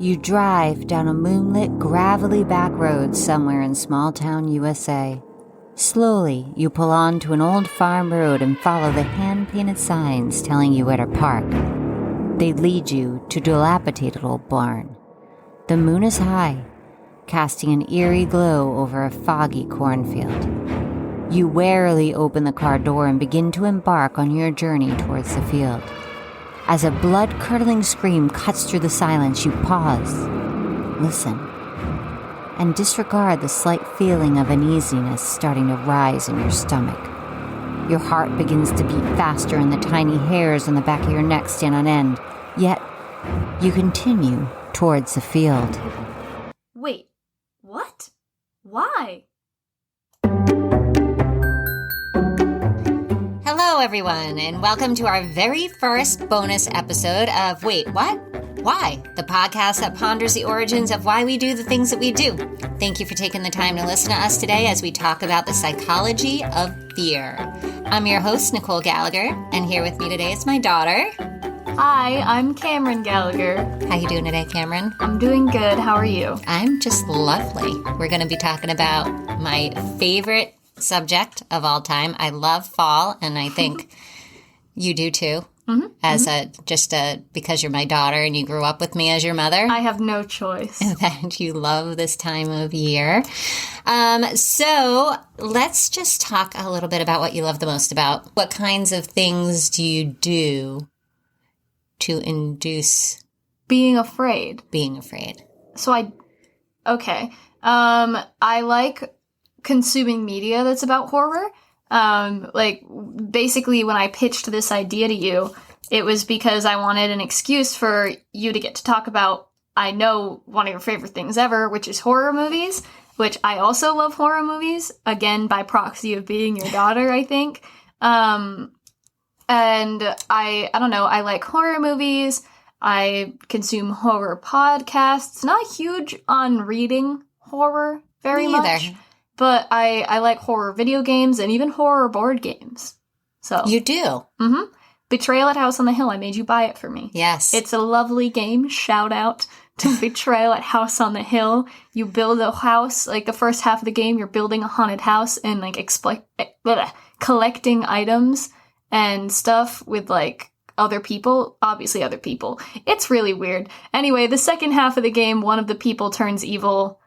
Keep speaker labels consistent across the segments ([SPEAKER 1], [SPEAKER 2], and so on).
[SPEAKER 1] You drive down a moonlit, gravelly back road somewhere in small-town USA. Slowly, you pull onto an old farm road and follow the hand-painted signs telling you where to park. They lead you to a dilapidated old barn. The moon is high, casting an eerie glow over a foggy cornfield. You warily open the car door and begin to embark on your journey towards the field. As a blood-curdling scream cuts through the silence, you pause, listen, and disregard the slight feeling of uneasiness starting to rise in your stomach. Your heart begins to beat faster and the tiny hairs on the back of your neck stand on end, yet you continue towards the field.
[SPEAKER 2] Wait, what? Why?
[SPEAKER 1] Hello, everyone, and welcome to our very first bonus episode of Wait, What? Why? The podcast that ponders the origins of why we do the things that we do. Thank you for taking the time to listen to us today as we talk about the psychology of fear. I'm your host, Nicole Gallagher, and here with me today is my daughter.
[SPEAKER 2] Hi, I'm Camryn Gallagher.
[SPEAKER 1] How you doing today, Camryn?
[SPEAKER 2] I'm doing good. How are you?
[SPEAKER 1] I'm just lovely. We're going to be talking about my favorite subject of all time. I love fall, and I think you do too. Because you're my daughter and you grew up with me as your mother.
[SPEAKER 2] I have no choice.
[SPEAKER 1] That you love this time of year. So let's just talk a little bit about what you love the most about. What kinds of things do you do to induce
[SPEAKER 2] being afraid?
[SPEAKER 1] Being afraid.
[SPEAKER 2] I like consuming media that's about horror. Basically when I pitched this idea to you, it was because I wanted an excuse for you to get to talk about, I know, one of your favorite things ever, which is horror movies, which I also love horror movies, again, by proxy of being your daughter, I think. And I don't know, I like horror movies. I consume horror podcasts. Not huge on reading horror very much. But I like horror video games and even horror board games. So
[SPEAKER 1] you do?
[SPEAKER 2] Mm-hmm. Betrayal at House on the Hill. I made you buy it for me.
[SPEAKER 1] Yes.
[SPEAKER 2] It's a lovely game. Shout out to Betrayal at House on the Hill. You build a house. Like, the first half of the game, you're building a haunted house and, like, collecting items and stuff with, like, other people. Obviously other people. It's really weird. Anyway, the second half of the game, one of the people turns evil,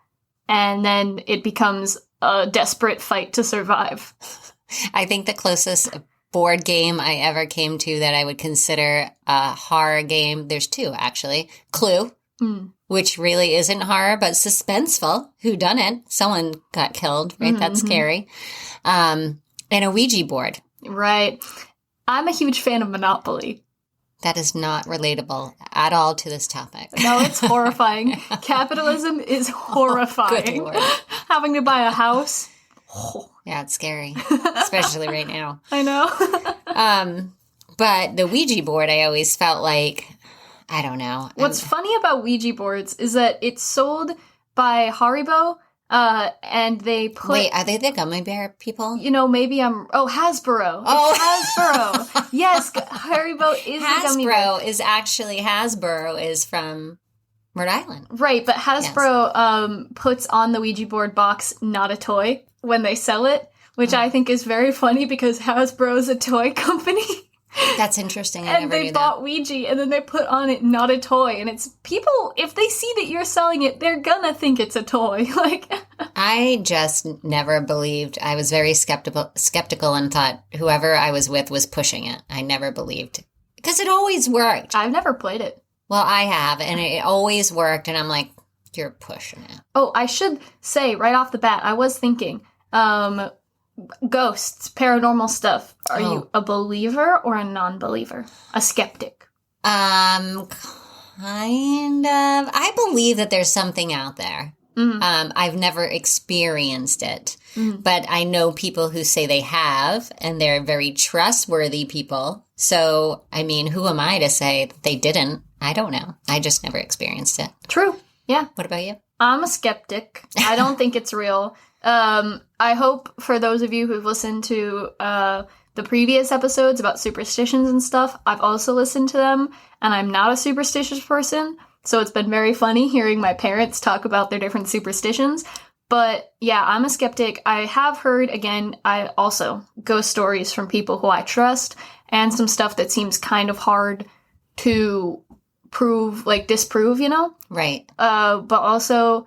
[SPEAKER 2] and then it becomes a desperate fight to survive.
[SPEAKER 1] I think the closest board game I ever came to that I would consider a horror game, there's two actually. Clue, which really isn't horror, but suspenseful. Whodunit? Someone got killed, right? Mm-hmm. That's scary. And a Ouija board.
[SPEAKER 2] Right. I'm a huge fan of Monopoly.
[SPEAKER 1] That is not relatable at all to this topic.
[SPEAKER 2] No, it's horrifying. Capitalism is horrifying.
[SPEAKER 1] Good Lord.
[SPEAKER 2] Having to buy a house.
[SPEAKER 1] Yeah, it's scary, especially right now.
[SPEAKER 2] I know.
[SPEAKER 1] But the Ouija board, I always felt like, I don't know.
[SPEAKER 2] What's funny about Ouija boards is that it's sold by Haribo, and they put...
[SPEAKER 1] Wait, are they the gummy bear people?
[SPEAKER 2] You know, maybe I'm... Oh, Hasbro.
[SPEAKER 1] Oh,
[SPEAKER 2] Hasbro. Yes, Haribo is the gummy bear.
[SPEAKER 1] Hasbro is from Rhode Island.
[SPEAKER 2] Right, but Hasbro puts on the Ouija board box, not a toy, when they sell it, which I think is very funny because Hasbro is a toy company.
[SPEAKER 1] That's interesting.
[SPEAKER 2] And they bought Ouija, and then they put on it, not a toy. And it's people, if they see that you're selling it, they're gonna think it's a toy. Like,
[SPEAKER 1] I just never believed. I was very skeptical and thought whoever I was with was pushing it. I never believed. Because it always worked.
[SPEAKER 2] I've never played it.
[SPEAKER 1] Well, I have, and it always worked, and I'm like, you're pushing it.
[SPEAKER 2] Oh, I should say right off the bat, I was thinking, ghosts, paranormal stuff. Are you a believer or a non-believer? A skeptic?
[SPEAKER 1] Kind of. I believe that there's something out there. Mm-hmm. I've never experienced it, but I know people who say they have, and they're very trustworthy people. So, I mean, who am I to say that they didn't? I don't know. I just never experienced it.
[SPEAKER 2] True. Yeah.
[SPEAKER 1] What about you?
[SPEAKER 2] I'm a skeptic. I don't think it's real. I hope for those of you who've listened to the previous episodes about superstitions and stuff, I've also listened to them, and I'm not a superstitious person. So it's been very funny hearing my parents talk about their different superstitions. But yeah, I'm a skeptic. I have heard, again, I also ghost stories from people who I trust and some stuff that seems kind of hard to disprove,
[SPEAKER 3] Right.
[SPEAKER 2] But also,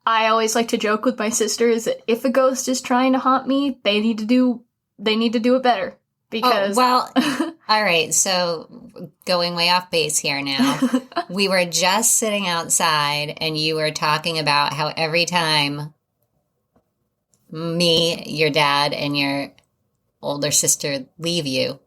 [SPEAKER 2] I always like to joke with my sisters that if a ghost is trying to haunt me, they need to do it better. Because
[SPEAKER 3] all right. So going way off base here now, we were just sitting outside and you were talking about how every time me, your dad, and your older sister leave you,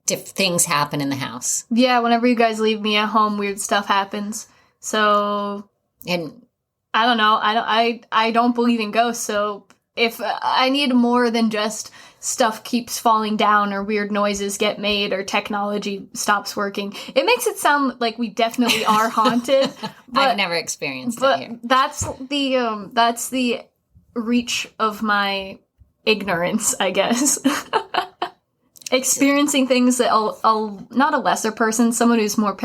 [SPEAKER 3] things happen in the house.
[SPEAKER 2] Yeah, whenever you guys leave me at home, weird stuff happens. So,
[SPEAKER 3] and
[SPEAKER 2] I don't know. I don't believe in ghosts. So if I need more than just stuff keeps falling down or weird noises get made or technology stops working, it makes it sound like we definitely are haunted. But,
[SPEAKER 3] I've never experienced it here.
[SPEAKER 2] That's the reach of my ignorance, I guess. Experiencing things that I'll not a lesser person, someone who's more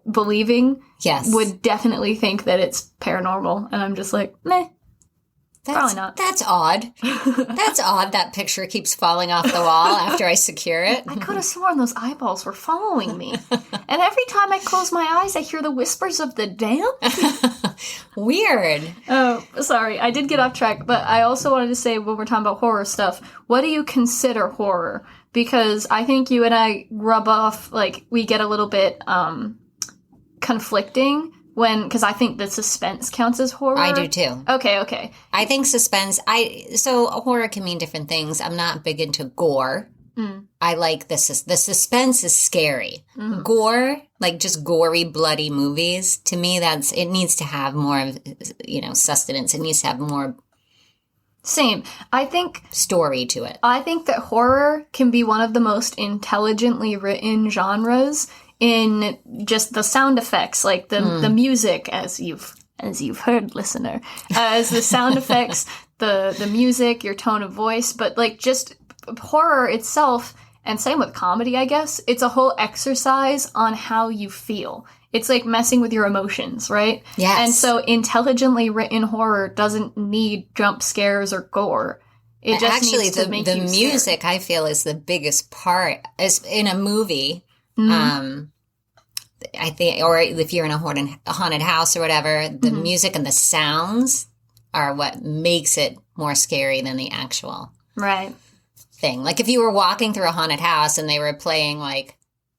[SPEAKER 2] believing,
[SPEAKER 3] yes,
[SPEAKER 2] would definitely think that it's paranormal, and I'm just like, meh. Probably not.
[SPEAKER 3] That's odd. That's odd. That picture keeps falling off the wall after I secure it.
[SPEAKER 2] I could have sworn those eyeballs were following me. And every time I close my eyes, I hear the whispers of the damned.
[SPEAKER 3] Weird.
[SPEAKER 2] Oh, sorry. I did get off track, but I also wanted to say, when we're talking about horror stuff, what do you consider horror? Because I think you and I rub off, we get a little bit conflicting. Because I think that suspense counts as horror.
[SPEAKER 3] I do too.
[SPEAKER 2] Okay.
[SPEAKER 3] I think suspense, so horror can mean different things. I'm not big into gore. I like the suspense is scary. Mm-hmm. Gore, just gory, bloody movies, to me, it needs to have more of, sustenance. It needs to have more.
[SPEAKER 2] Same. I think.
[SPEAKER 3] Story to it.
[SPEAKER 2] I think that horror can be one of the most intelligently written genres in just the sound effects, the music, as you've heard, listener, as the sound effects, the music, your tone of voice, but just horror itself, and same with comedy, I guess, it's a whole exercise on how you feel. It's like messing with your emotions, right?
[SPEAKER 3] Yes.
[SPEAKER 2] And so intelligently written horror doesn't need jump scares or gore. It just
[SPEAKER 3] actually
[SPEAKER 2] needs to make
[SPEAKER 3] the
[SPEAKER 2] you
[SPEAKER 3] music,
[SPEAKER 2] scared.
[SPEAKER 3] I feel, is the biggest part is in a movie. I think, or if you're in a haunted house or whatever, the music and the sounds are what makes it more scary than the actual thing. If you were walking through a haunted house and they were playing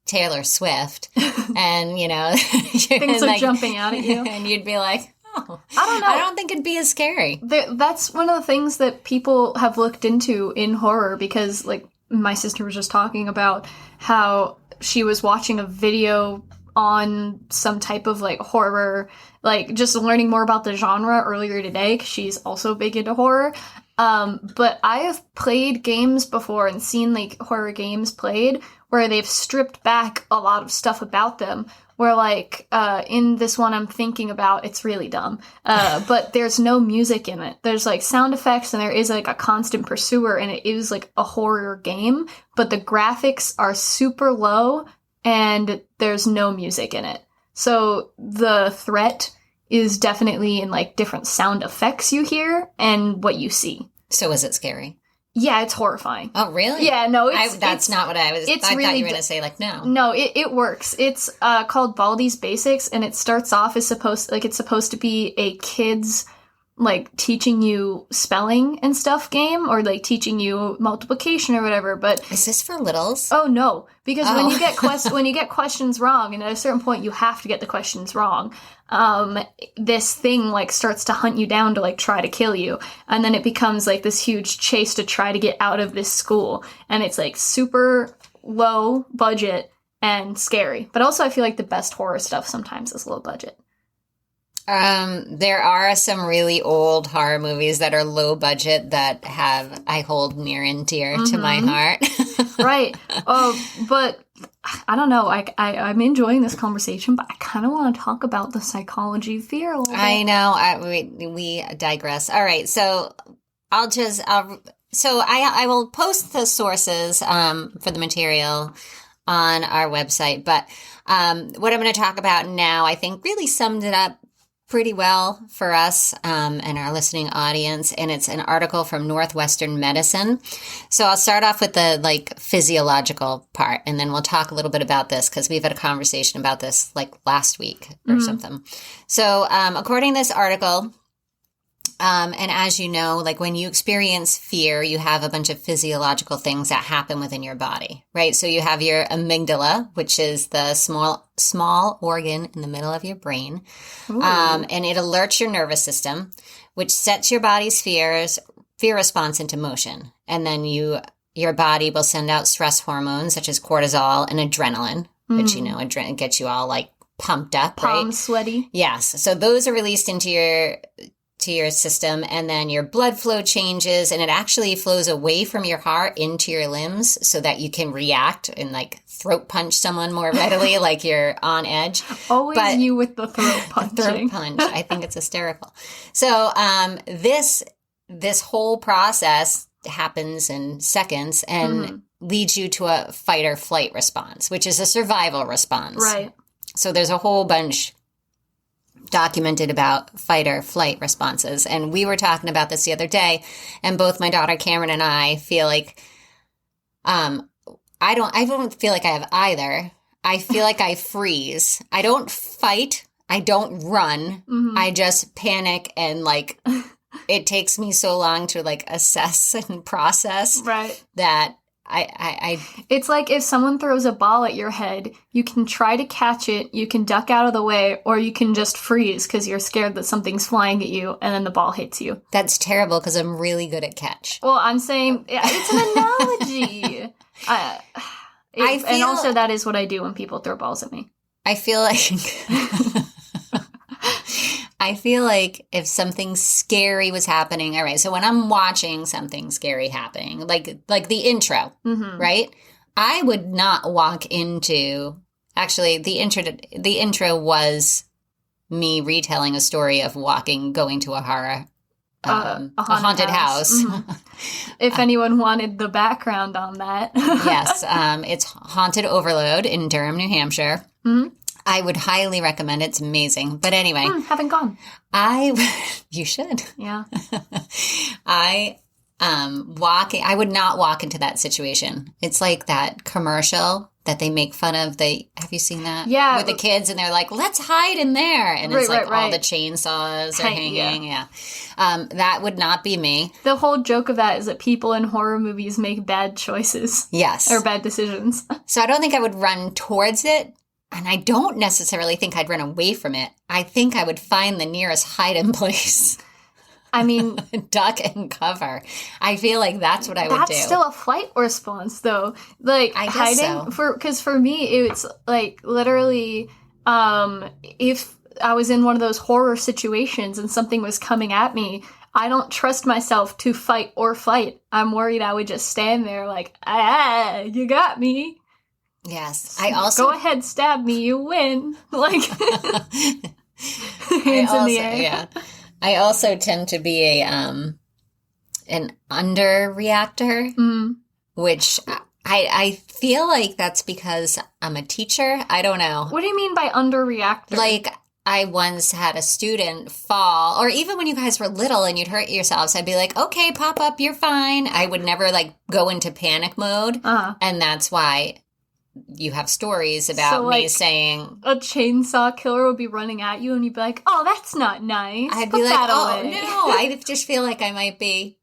[SPEAKER 3] Taylor Swift, and
[SPEAKER 2] things are jumping out at you,
[SPEAKER 3] and you'd be like, oh,
[SPEAKER 2] I don't know.
[SPEAKER 3] I don't think it'd be as scary.
[SPEAKER 2] That's one of the things that people have looked into in horror, because my sister was just talking about how she was watching a video on some type of horror, just learning more about the genre earlier today, because she's also big into horror. But I have played games before and seen horror games played where they've stripped back a lot of stuff about them, where in this one I'm thinking about, it's really dumb, but there's no music in it. There's sound effects, and there is a constant pursuer, and it is a horror game, but the graphics are super low and there's no music in it. So the threat is definitely in different sound effects you hear and what you see.
[SPEAKER 3] So is it scary?
[SPEAKER 2] Yeah, it's horrifying.
[SPEAKER 3] Oh, really?
[SPEAKER 2] Yeah, no,
[SPEAKER 3] that's not what I was. I thought you were going to say no.
[SPEAKER 2] No, it works. It's called Baldi's Basics, and it starts off as it's supposed to be a kid's teaching you spelling and stuff game, or teaching you multiplication or whatever. But
[SPEAKER 3] is this for littles?
[SPEAKER 2] Oh no, because when you get when you get questions wrong, and at a certain point you have to get the questions wrong, this thing starts to hunt you down to try to kill you, and then it becomes this huge chase to try to get out of this school, and it's super low budget and scary. But also I feel the best horror stuff sometimes is low budget.
[SPEAKER 3] There are some really old horror movies that are low budget that I hold near and dear to my heart.
[SPEAKER 2] Right. But I don't know. I'm enjoying this conversation, but I kind of want to talk about the psychology of fear a little bit.
[SPEAKER 3] I know. We digress. All right. So I will post the sources, for the material on our website. But what I'm going to talk about now, I think really summed it up pretty well for us and our listening audience. And it's an article from Northwestern Medicine. So I'll start off with the physiological part, and then we'll talk a little bit about this because we've had a conversation about this last week or something. So according to this article, and as you know, when you experience fear, you have a bunch of physiological things that happen within your body, right? So you have your amygdala, which is the small organ in the middle of your brain. And it alerts your nervous system, which sets your body's fear response into motion. And then your body will send out stress hormones such as cortisol and adrenaline, which, adrenaline gets you all pumped up,
[SPEAKER 2] Palms sweaty.
[SPEAKER 3] Yes. So those are released into your system, and then your blood flow changes, and it actually flows away from your heart into your limbs so that you can react and throat punch someone more readily, like you're on edge.
[SPEAKER 2] Always you with the throat punching.
[SPEAKER 3] Throat punch. I think it's hysterical. So this whole process happens in seconds and leads you to a fight or flight response, which is a survival response.
[SPEAKER 2] Right.
[SPEAKER 3] So there's a whole bunch documented about fight or flight responses. And we were talking about this the other day, and both my daughter Camryn and I feel like I don't feel like I have either. I feel like I freeze. I don't fight. I don't run. I just panic, and it takes me so long to assess and process that it's like if someone throws a ball at your head, you can try to catch it, you can duck out of the way, or you can just freeze because you're scared that something's flying at you and then the ball hits you. That's terrible because I'm really good at catch.
[SPEAKER 2] Well, I'm saying it's an analogy. And also that is what I do when people throw balls at me.
[SPEAKER 3] I feel like if something scary was happening, all right, so when I'm watching something scary happening, like the intro, right? I would not walk into, actually, the intro was me retelling a story of going to a horror, a haunted house.
[SPEAKER 2] If anyone wanted the background on that.
[SPEAKER 3] Yes, it's Haunted Overload in Durham, New Hampshire. I would highly recommend it. It's amazing. But anyway.
[SPEAKER 2] Haven't gone.
[SPEAKER 3] You should.
[SPEAKER 2] Yeah.
[SPEAKER 3] I would not walk into that situation. It's like that commercial that they make fun of. Have you seen that?
[SPEAKER 2] Yeah.
[SPEAKER 3] With the kids, and they're like, let's hide in there. And it's all the chainsaws are hanging.
[SPEAKER 2] Yeah.
[SPEAKER 3] That would not be me.
[SPEAKER 2] The whole joke of that is that people in horror movies make bad choices.
[SPEAKER 3] Yes.
[SPEAKER 2] Or bad decisions.
[SPEAKER 3] So I don't think I would run towards it. And I don't necessarily think I'd run away from it. I think I would find the nearest hiding place.
[SPEAKER 2] I mean,
[SPEAKER 3] duck and cover. I feel like that's what I would do.
[SPEAKER 2] That's still a flight response, though. I guess hiding because for me, it's literally, if I was in one of those horror situations and something was coming at me, I don't trust myself to fight or flight. I'm worried I would just stand there you got me.
[SPEAKER 3] Yes. I also
[SPEAKER 2] go ahead, stab me, you win. Hands in the air.
[SPEAKER 3] Yeah. I also tend to be an underreactor, which I feel like that's because I'm a teacher. I don't know.
[SPEAKER 2] What do you mean by underreactor?
[SPEAKER 3] I once had a student fall, or even when you guys were little and you'd hurt yourselves, I'd be like, okay, pop up, you're fine. I would never go into panic mode. And that's why you have stories about me saying
[SPEAKER 2] a chainsaw killer would be running at you and you'd be like, oh, that's not nice.
[SPEAKER 3] I'd be like, oh, no. I just feel like I might be.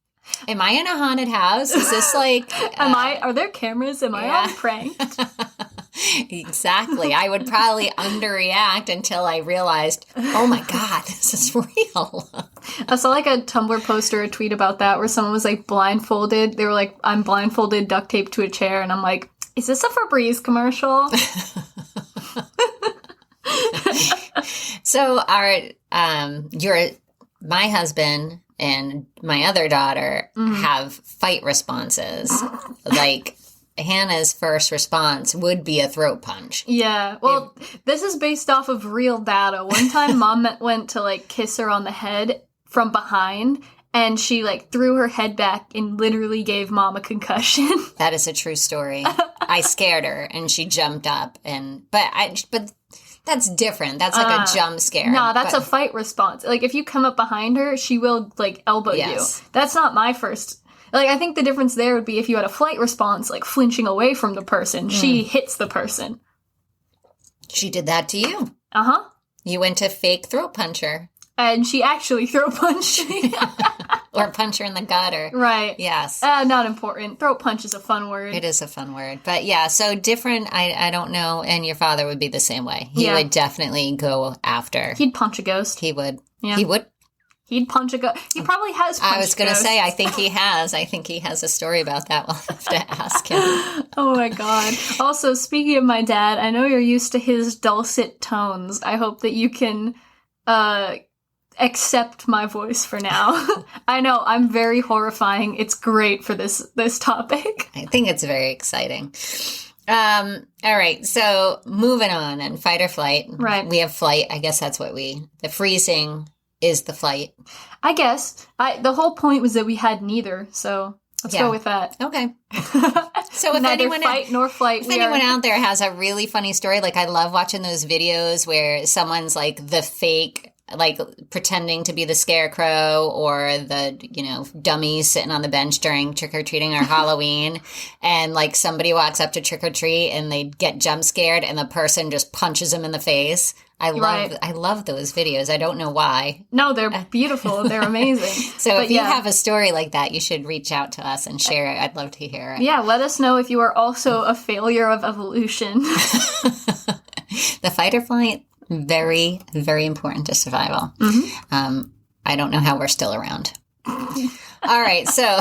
[SPEAKER 3] Am I in a haunted house? Is this
[SPEAKER 2] are there cameras? Am I on pranked?
[SPEAKER 3] Exactly. I would probably underreact until I realized, oh my God, this is real.
[SPEAKER 2] I saw a Tumblr post or a tweet about that where someone was blindfolded. They were I'm blindfolded, duct taped to a chair. And I'm like, is this a Febreze commercial? So my husband and my other daughter have fight responses. Hannah's first response would be a throat punch. Yeah. Well, this is based off of real data. One time Mom went to kiss her on the head from behind, and she threw her head back and literally gave Mom a concussion.
[SPEAKER 3] That is a true story. I scared her and she jumped up but that's different. That's like a jump scare.
[SPEAKER 2] No, that's a fight response. Like, if you come up behind her, she will, like, elbow you. That's not my first... Like, I think the difference there would be if you had a flight response, like, flinching away from the person. She hits the person.
[SPEAKER 3] She did that to you.
[SPEAKER 2] Uh-huh.
[SPEAKER 3] You went to fake throat punch her.
[SPEAKER 2] And she actually throat punched me.
[SPEAKER 3] Or punch her in the gutter.
[SPEAKER 2] Right.
[SPEAKER 3] Yes.
[SPEAKER 2] Not important. Throat punch is a fun word.
[SPEAKER 3] It is a fun word. But yeah, so different, I don't know. And your father would be the same way. He would definitely go after.
[SPEAKER 2] He'd punch a ghost.
[SPEAKER 3] He would.
[SPEAKER 2] Yeah.
[SPEAKER 3] He would.
[SPEAKER 2] He'd punch a ghost. He probably has punched
[SPEAKER 3] I was going to
[SPEAKER 2] ghosts.
[SPEAKER 3] say, I think he has. I think he has a story about that. We'll have to ask him.
[SPEAKER 2] Oh my God. Also, speaking of my dad, I know you're used to his dulcet tones. I hope that you can accept my voice for now. I know, I'm very horrifying. It's great for this topic.
[SPEAKER 3] I think it's very exciting. All right, so moving on, and fight or flight.
[SPEAKER 2] Right.
[SPEAKER 3] We have flight. I guess that's what the freezing is the flight.
[SPEAKER 2] I guess. The whole point was that we had neither, so let's go with that.
[SPEAKER 3] Okay. So if
[SPEAKER 2] Neither
[SPEAKER 3] anyone
[SPEAKER 2] fight nor flight.
[SPEAKER 3] If anyone out there has a really funny story, like I love watching those videos where someone's like the fake, like pretending to be the scarecrow or the, dummy sitting on the bench during trick-or-treating or Halloween. And like somebody walks up to trick-or-treat and they get jump scared and the person just punches them in the face. I love those videos. I don't know why.
[SPEAKER 2] No, they're beautiful. They're amazing.
[SPEAKER 3] So if you have a story like that, you should reach out to us and share it. I'd love to hear it.
[SPEAKER 2] Yeah, let us know if you are also a failure of evolution.
[SPEAKER 3] The fight or flight, very, very important to survival.
[SPEAKER 2] Mm-hmm.
[SPEAKER 3] I don't know how we're still around. All right, so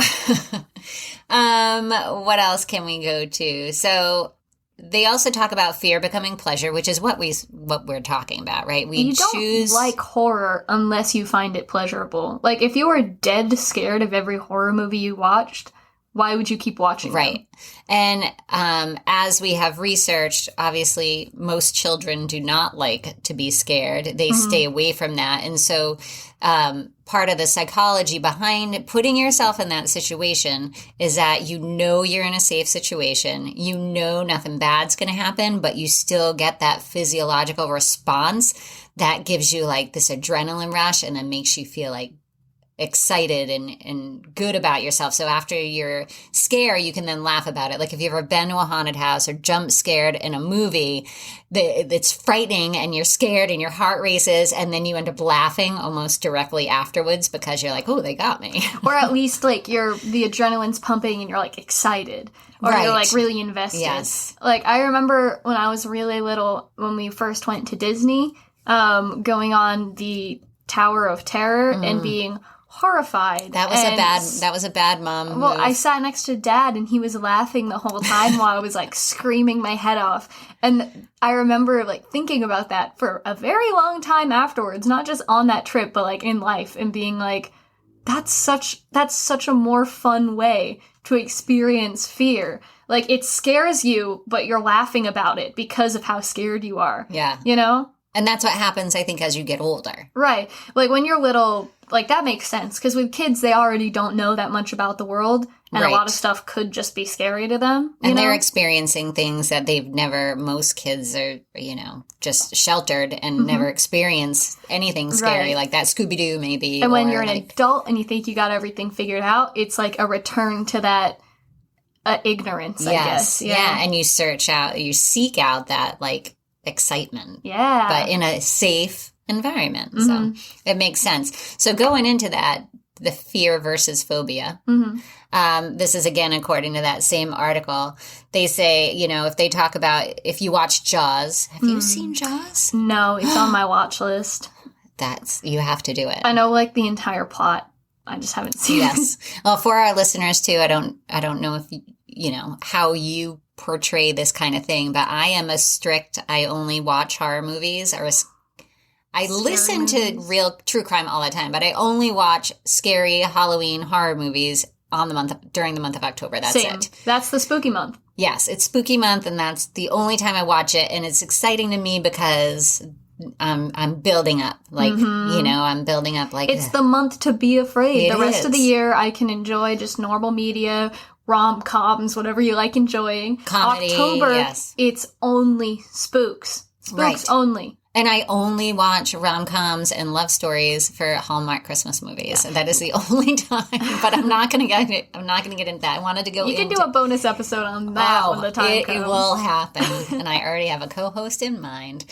[SPEAKER 3] what else can we go to? So they also talk about fear becoming pleasure, which is what we're talking about, right?
[SPEAKER 2] You don't like horror unless you find it pleasurable. Like, if you were dead scared of every horror movie you watched, why would you keep watching them?
[SPEAKER 3] Right. And as we have researched, obviously, most children do not like to be scared. They stay away from that. And so part of the psychology behind putting yourself in that situation is that you're in a safe situation. You know nothing bad's going to happen, but you still get that physiological response that gives you like this adrenaline rush and then makes you feel like excited and good about yourself. So after your scare, you can then laugh about it. Like if you've ever been to a haunted house or jump scared in a movie, it's frightening and you're scared and your heart races and then you end up laughing almost directly afterwards because you're like, oh, they got me.
[SPEAKER 2] Or at least like the adrenaline's pumping and you're like excited. Or you're like really invested.
[SPEAKER 3] Yes.
[SPEAKER 2] Like I remember when I was really little, when we first went to Disney, going on the Tower of Terror and being horrified.
[SPEAKER 3] That was a bad mom move.
[SPEAKER 2] Well, I sat next to Dad and he was laughing the whole time while I was like screaming my head off. And I remember like thinking about that for a very long time afterwards, not just on that trip, but like in life, and being like, that's such a more fun way to experience fear. Like it scares you, but you're laughing about it because of how scared you are.
[SPEAKER 3] Yeah.
[SPEAKER 2] You know?
[SPEAKER 3] And that's what happens, I think, as you get older.
[SPEAKER 2] Right. Like when you're little, like that makes sense. Because with kids, they already don't know that much about the world. And a lot of stuff could just be scary to them.
[SPEAKER 3] And they're experiencing things that most kids are, just sheltered and never experienced anything scary like that. Scooby-Doo, maybe.
[SPEAKER 2] And when you're an adult and you think you got everything figured out, it's like a return to that ignorance, I guess.
[SPEAKER 3] Yeah. And you seek out that, like, excitement.
[SPEAKER 2] Yeah.
[SPEAKER 3] But in a safe environment. So it makes sense. So going into that, the fear versus phobia. This is again according to that same article. They say, if they talk about if you watch Jaws, have you seen Jaws?
[SPEAKER 2] No, it's on my watch list.
[SPEAKER 3] You have to do it.
[SPEAKER 2] I know like the entire plot. I just haven't seen it.
[SPEAKER 3] Well, for our listeners too, I don't know if how you portray this kind of thing, but I am I only watch horror movies I listen to real true crime all the time, but I only watch scary Halloween horror movies during the month of October. That's it.
[SPEAKER 2] That's the spooky month.
[SPEAKER 3] Yes, it's spooky month, and that's the only time I watch it, and it's exciting to me because I'm building up, like I'm building up. Like
[SPEAKER 2] it's the month to be afraid. The rest of the year, I can enjoy just normal media, rom-coms, whatever you like enjoying.
[SPEAKER 3] Comedy,
[SPEAKER 2] October,
[SPEAKER 3] yes.
[SPEAKER 2] it's only spooks. Spooks only.
[SPEAKER 3] And I only watch rom-coms and love stories for Hallmark Christmas movies. Yeah. That is the only time. But I'm not going to get. I'm not going to get into that. I wanted to go.
[SPEAKER 2] You can do a bonus episode on that when the time comes.
[SPEAKER 3] It will happen, and I already have a co-host in mind.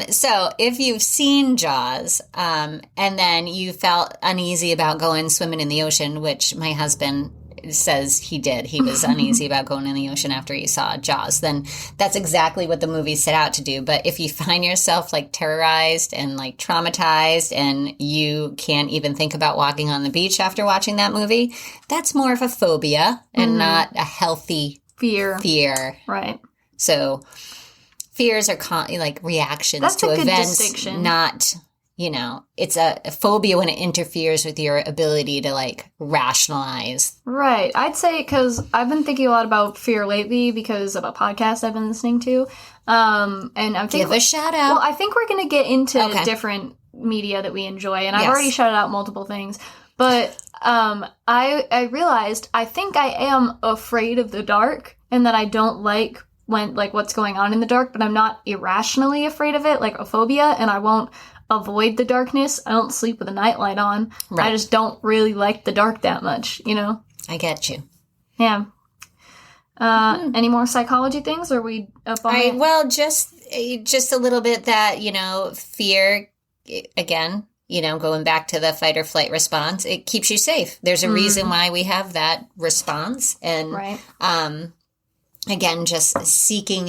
[SPEAKER 3] So if you've seen Jaws, and then you felt uneasy about going swimming in the ocean, which my husband says he did. He was uneasy about going in the ocean after he saw Jaws. Then that's exactly what the movie set out to do. But if you find yourself like terrorized and like traumatized and you can't even think about walking on the beach after watching that movie, that's more of a phobia and not a healthy fear.
[SPEAKER 2] Right.
[SPEAKER 3] So fears are like reactions to events, not... it's a phobia when it interferes with your ability to, like, rationalize.
[SPEAKER 2] Right. I'd say because I've been thinking a lot about fear lately because of a podcast I've been listening to. And I'm thinking...
[SPEAKER 3] Give a shout out.
[SPEAKER 2] Well, I think we're going to get into different media that we enjoy. And I've already shouted out multiple things. But I realized I think I am afraid of the dark and that I don't like what's going on in the dark. But I'm not irrationally afraid of it, like a phobia. And I won't avoid the darkness. I don't sleep with a nightlight on. Right. I just don't really like the dark that much,
[SPEAKER 3] I get you.
[SPEAKER 2] Yeah. Any more psychology things? Or are we up on it?
[SPEAKER 3] Well, just a little bit that, fear, again, going back to the fight or flight response, it keeps you safe. There's a reason why we have that response. And,
[SPEAKER 2] right.
[SPEAKER 3] Again, just seeking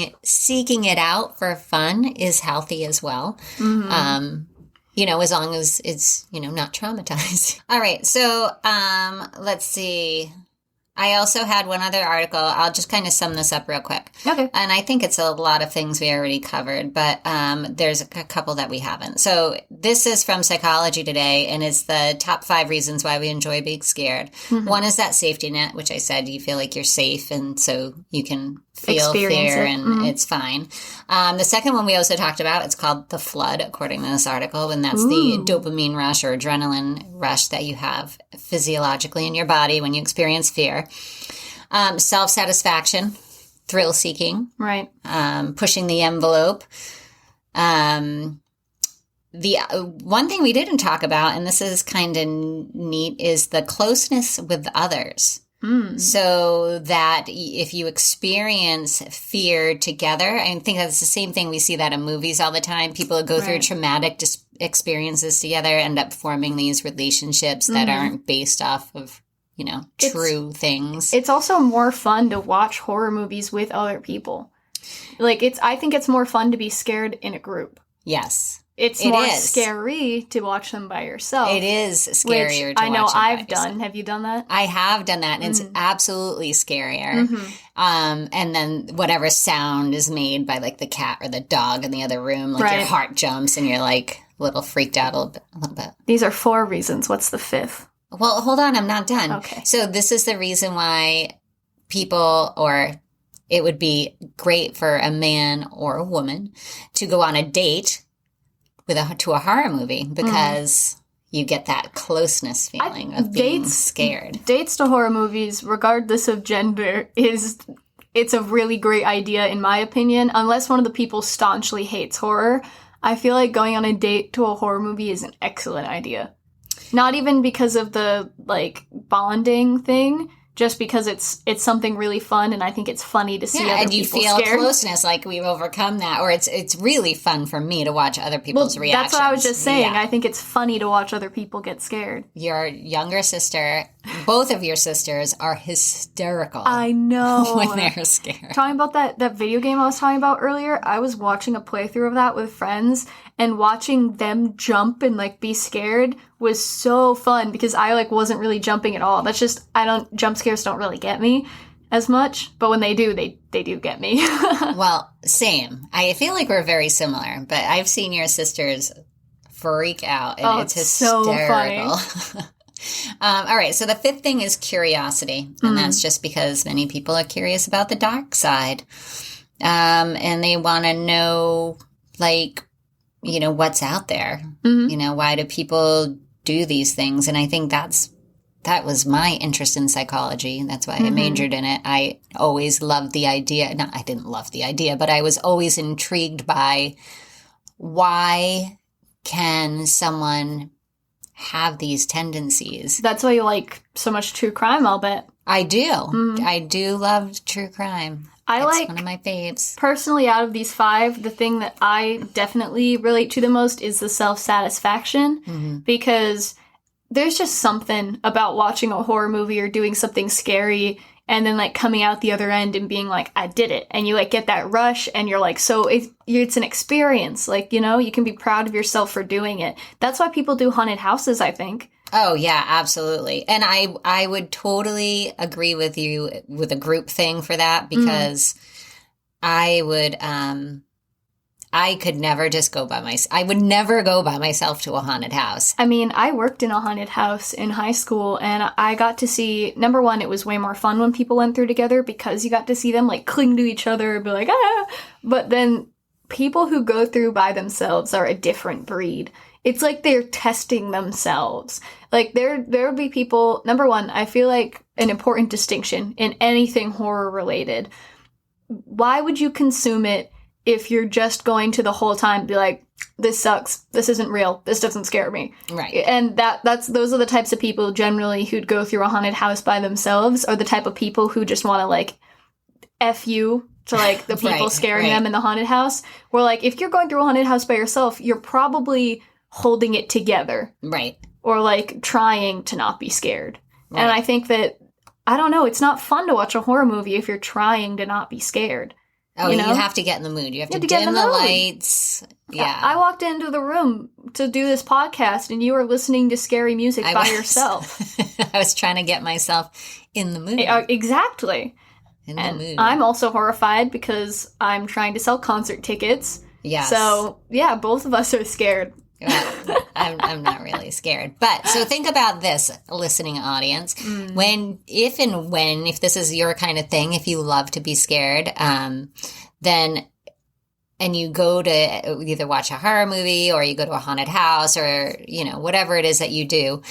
[SPEAKER 3] it out for fun is healthy as well. As long as it's, not traumatized. All right. So, let's see. I also had one other article. I'll just kind of sum this up real quick.
[SPEAKER 2] Okay.
[SPEAKER 3] And I think it's a lot of things we already covered, but there's a couple that we haven't. So this is from Psychology Today, and it's the top 5 reasons why we enjoy being scared. One is that safety net, which I said you feel like you're safe, and so you can feel fear and it's fine. The second one we also talked about, it's called the flood, according to this article, and that's the dopamine rush or adrenaline rush that you have physiologically in your body when you experience fear. Self-satisfaction, thrill-seeking,
[SPEAKER 2] right?
[SPEAKER 3] Pushing the envelope. The one thing we didn't talk about, and this is kind of neat, is the closeness with others. So that if you experience fear together, I think that's the same thing we see that in movies all the time. People go through traumatic experiences together, end up forming these relationships that aren't based off of, true things.
[SPEAKER 2] It's also more fun to watch horror movies with other people. I think it's more fun to be scared in a group.
[SPEAKER 3] Yes.
[SPEAKER 2] It's more scary to watch them by yourself.
[SPEAKER 3] It is scarier to watch them by yourself.
[SPEAKER 2] I know I've done. Have you done that?
[SPEAKER 3] I have done that, and it's absolutely scarier. And then whatever sound is made by, like, the cat or the dog in the other room, like, your heart jumps and you're, like, a little freaked out a little bit.
[SPEAKER 2] These are 4 reasons. What's the 5th?
[SPEAKER 3] Well, hold on. I'm not done.
[SPEAKER 2] Okay.
[SPEAKER 3] So this is the reason why it would be great for a man or a woman to go on a date to a horror movie, because you get that closeness feeling of being scared. Dates
[SPEAKER 2] to horror movies, regardless of gender, it's a really great idea in my opinion. Unless one of the people staunchly hates horror, I feel like going on a date to a horror movie is an excellent idea. Not even because of the, bonding thing, just because it's something really fun, and I think it's funny to see other people scared.
[SPEAKER 3] And you feel closeness, like we've overcome that, or it's really fun for me to watch other people's reactions.
[SPEAKER 2] That's what I was just saying. Yeah. I think it's funny to watch other people get scared.
[SPEAKER 3] Your younger sister, both of your sisters are hysterical.
[SPEAKER 2] I know.
[SPEAKER 3] When they're scared.
[SPEAKER 2] Talking about that video game I was talking about earlier, I was watching a playthrough of that with friends, and watching them jump and, be scared was so fun because I, wasn't really jumping at all. That's just, jump scares don't really get me as much, but when they do, they do get me.
[SPEAKER 3] Well, same. I feel like we're very similar, but I've seen your sisters freak out, and it's hysterical.
[SPEAKER 2] So funny.
[SPEAKER 3] All right, so the 5th thing is curiosity, and that's just because many people are curious about the dark side, and they want to know, what's out there. Why do people do these things? And I think that's that was my interest in psychology. That's why I majored in it. I always loved the idea. No, I didn't love the idea, but I was always intrigued by why can someone have these tendencies.
[SPEAKER 2] That's why you like so much true crime, I'll bet.
[SPEAKER 3] I do. I do love true crime. It's one of my faves.
[SPEAKER 2] Personally, out of these 5, the thing that I definitely relate to the most is the self-satisfaction, because there's just something about watching a horror movie or doing something scary and then, like, coming out the other end and being like, I did it. And you, like, get that rush and you're like, so it's an experience. Like, you know, you can be proud of yourself for doing it. That's why people do haunted houses, I think.
[SPEAKER 3] Oh, yeah, absolutely. And I would totally agree with you with a group thing for that, because I would, I could never just go by myself. I would never go by myself to a haunted house.
[SPEAKER 2] I mean, I worked in a haunted house in high school, and I got to see, number one, it was way more fun when people went through together, because you got to see them, like, cling to each other and be like, ah! But then people who go through by themselves are a different breed. It's like they're testing themselves. Like, there would be people, number one, I feel like an important distinction in anything horror related. Why would you consume it if you're just going to the whole time be like, this sucks, this isn't real, this doesn't scare me?
[SPEAKER 3] Right.
[SPEAKER 2] And those are the types of people generally who'd go through a haunted house by themselves, or the type of people who just want to, like, F you to, like, the people scaring them in the haunted house. Where, like, if you're going through a haunted house by yourself, you're probably holding it together.
[SPEAKER 3] Right.
[SPEAKER 2] Or, like, trying to not be scared. Right. And I think that, I don't know, it's not fun to watch a horror movie if you're trying to not be scared.
[SPEAKER 3] Oh, you have to get in the mood. You have to dim the lights. Yeah.
[SPEAKER 2] I walked into the room to do this podcast, and you were listening to scary music by yourself.
[SPEAKER 3] I was trying to get myself in the mood.
[SPEAKER 2] Exactly.
[SPEAKER 3] In the mood.
[SPEAKER 2] I'm also horrified because I'm trying to sell concert tickets.
[SPEAKER 3] Yes.
[SPEAKER 2] So, yeah, both of us are scared.
[SPEAKER 3] Well, I'm not really scared. But so think about this, listening audience. If this is your kind of thing, if you love to be scared, then, and you go to either watch a horror movie or you go to a haunted house or, you know, whatever it is that you do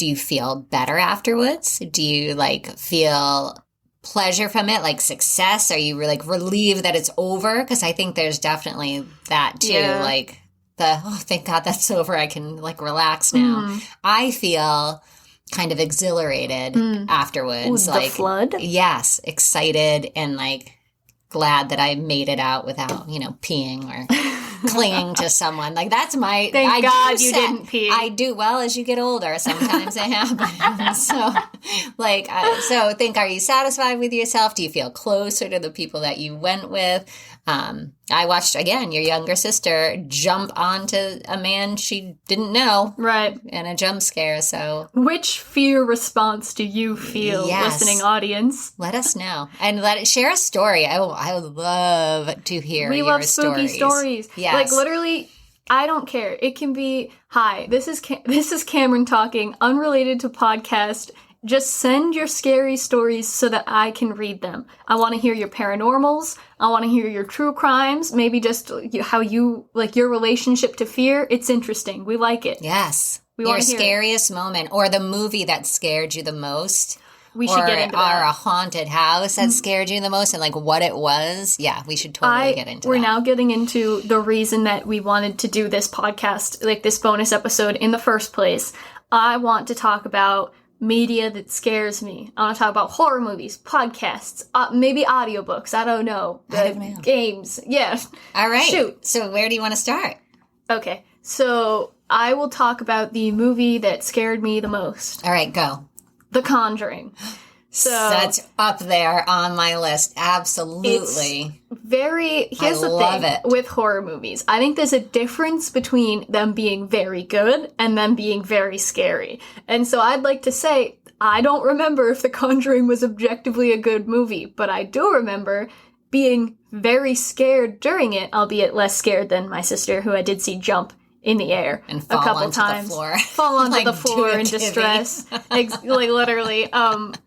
[SPEAKER 3] you feel better afterwards? Do you, like, feel pleasure from it, like success? Are you, like, relieved that it's over? Because I think there's definitely that too, like, thank God that's over, I can, like, relax now. I feel kind of exhilarated afterwards.
[SPEAKER 2] Ooh,
[SPEAKER 3] like,
[SPEAKER 2] the flood?
[SPEAKER 3] Yes, excited and, like, glad that I made it out without, you know, peeing or clinging to someone. Like, that's my...
[SPEAKER 2] Thank God you didn't pee.
[SPEAKER 3] I do. Well, as you get older, sometimes it happens. So, like, are you satisfied with yourself? Do you feel closer to the people that you went with? I watched, again, your younger sister jump onto a man she didn't know.
[SPEAKER 2] Right.
[SPEAKER 3] In a jump scare, so...
[SPEAKER 2] Which fear response do you feel, listening audience?
[SPEAKER 3] Let us know. And share a story. I would love to hear your stories.
[SPEAKER 2] We love spooky stories.
[SPEAKER 3] Yes.
[SPEAKER 2] Like, literally, I don't care. It can be, hi, this is Camryn talking, unrelated to podcast. Just send your scary stories so that I can read them. I want to hear your paranormals. I want to hear your true crimes. Maybe just how you, like, your relationship to fear. It's interesting. We like it.
[SPEAKER 3] Yes.
[SPEAKER 2] Your
[SPEAKER 3] scariest moment, or the movie that scared you the most.
[SPEAKER 2] We should get into that.
[SPEAKER 3] Or a haunted house that scared you the most, and, like, what it was. Yeah, we should totally get into that.
[SPEAKER 2] We're now getting into the reason that we wanted to do this podcast, like this bonus episode in the first place. I want to talk about media that scares me. I want to talk about horror movies, podcasts, maybe audiobooks. I don't know. Games. Yeah.
[SPEAKER 3] All right.
[SPEAKER 2] Shoot.
[SPEAKER 3] So where do you want to start?
[SPEAKER 2] Okay. So I will talk about the movie that scared me the most.
[SPEAKER 3] All right, go.
[SPEAKER 2] The Conjuring. So
[SPEAKER 3] that's up there on my list. Absolutely.
[SPEAKER 2] Here's the thing with horror movies. I think there's a difference between them being very good and them being very scary. And so I'd like to say, I don't remember if The Conjuring was objectively a good movie, but I do remember being very scared during it, albeit less scared than my sister, who I did see jump in the air
[SPEAKER 3] and
[SPEAKER 2] a couple times. Fall onto the floor in distress. Like, literally. And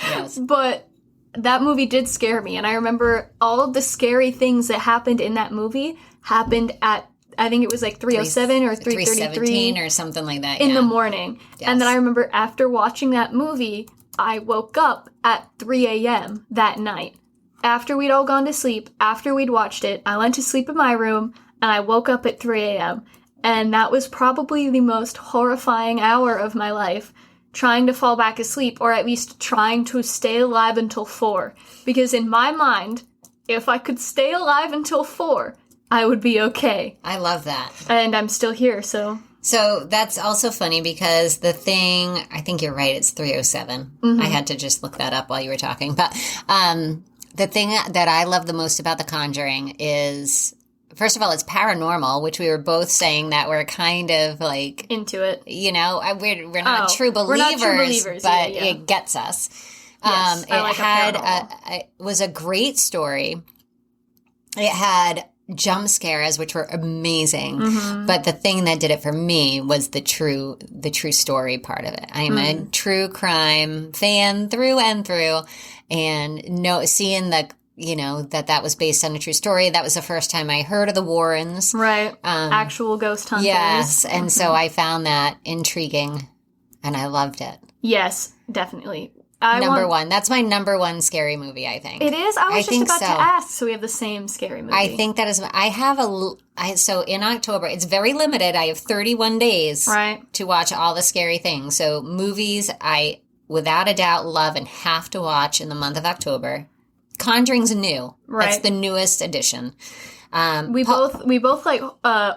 [SPEAKER 3] yes.
[SPEAKER 2] But that movie did scare me, and I remember all of the scary things that happened in that movie happened at I think it was like 3:07 or 3:33
[SPEAKER 3] or something like that.
[SPEAKER 2] in the morning.
[SPEAKER 3] Yes.
[SPEAKER 2] And then I remember after watching that movie, I woke up at 3 a.m. that night. After we'd all gone to sleep, after we'd watched it, I went to sleep in my room, and I woke up at 3 a.m. And that was probably the most horrifying hour of my life, trying to fall back asleep, or at least trying to stay alive until 4. Because in my mind, if I could stay alive until 4, I would be okay.
[SPEAKER 3] I love that.
[SPEAKER 2] And I'm still here, so...
[SPEAKER 3] So that's also funny because the thing, I think you're right, it's 3:07. I had to just look that up while you were talking. But the thing that I love the most about The Conjuring is, first of all, it's paranormal, which we were both saying that we're kind of like...
[SPEAKER 2] into it.
[SPEAKER 3] You know, we're not true believers,
[SPEAKER 2] we're not true believers,
[SPEAKER 3] but
[SPEAKER 2] yeah.
[SPEAKER 3] it gets us.
[SPEAKER 2] Yes, I like
[SPEAKER 3] it was a great story. It had jump scares, which were amazing. But the thing that did it for me was the true story part of it. I'm a true crime fan through and through, and seeing the, you know, that was based on a true story. That was the first time I heard of the Warrens.
[SPEAKER 2] Right. Actual ghost hunters.
[SPEAKER 3] Yes. And so I found that intriguing, and I loved it.
[SPEAKER 2] Yes, definitely.
[SPEAKER 3] Number one. That's my number one scary movie, I think.
[SPEAKER 2] It is? I was just about
[SPEAKER 3] so.
[SPEAKER 2] to ask, so we have the same scary movie.
[SPEAKER 3] I think that is... So in October, it's very limited. I have 31 days to watch all the scary things. So movies I, without a doubt, love and have to watch in the month of October. Conjuring's new.
[SPEAKER 2] Right.
[SPEAKER 3] That's the newest edition.
[SPEAKER 2] We both like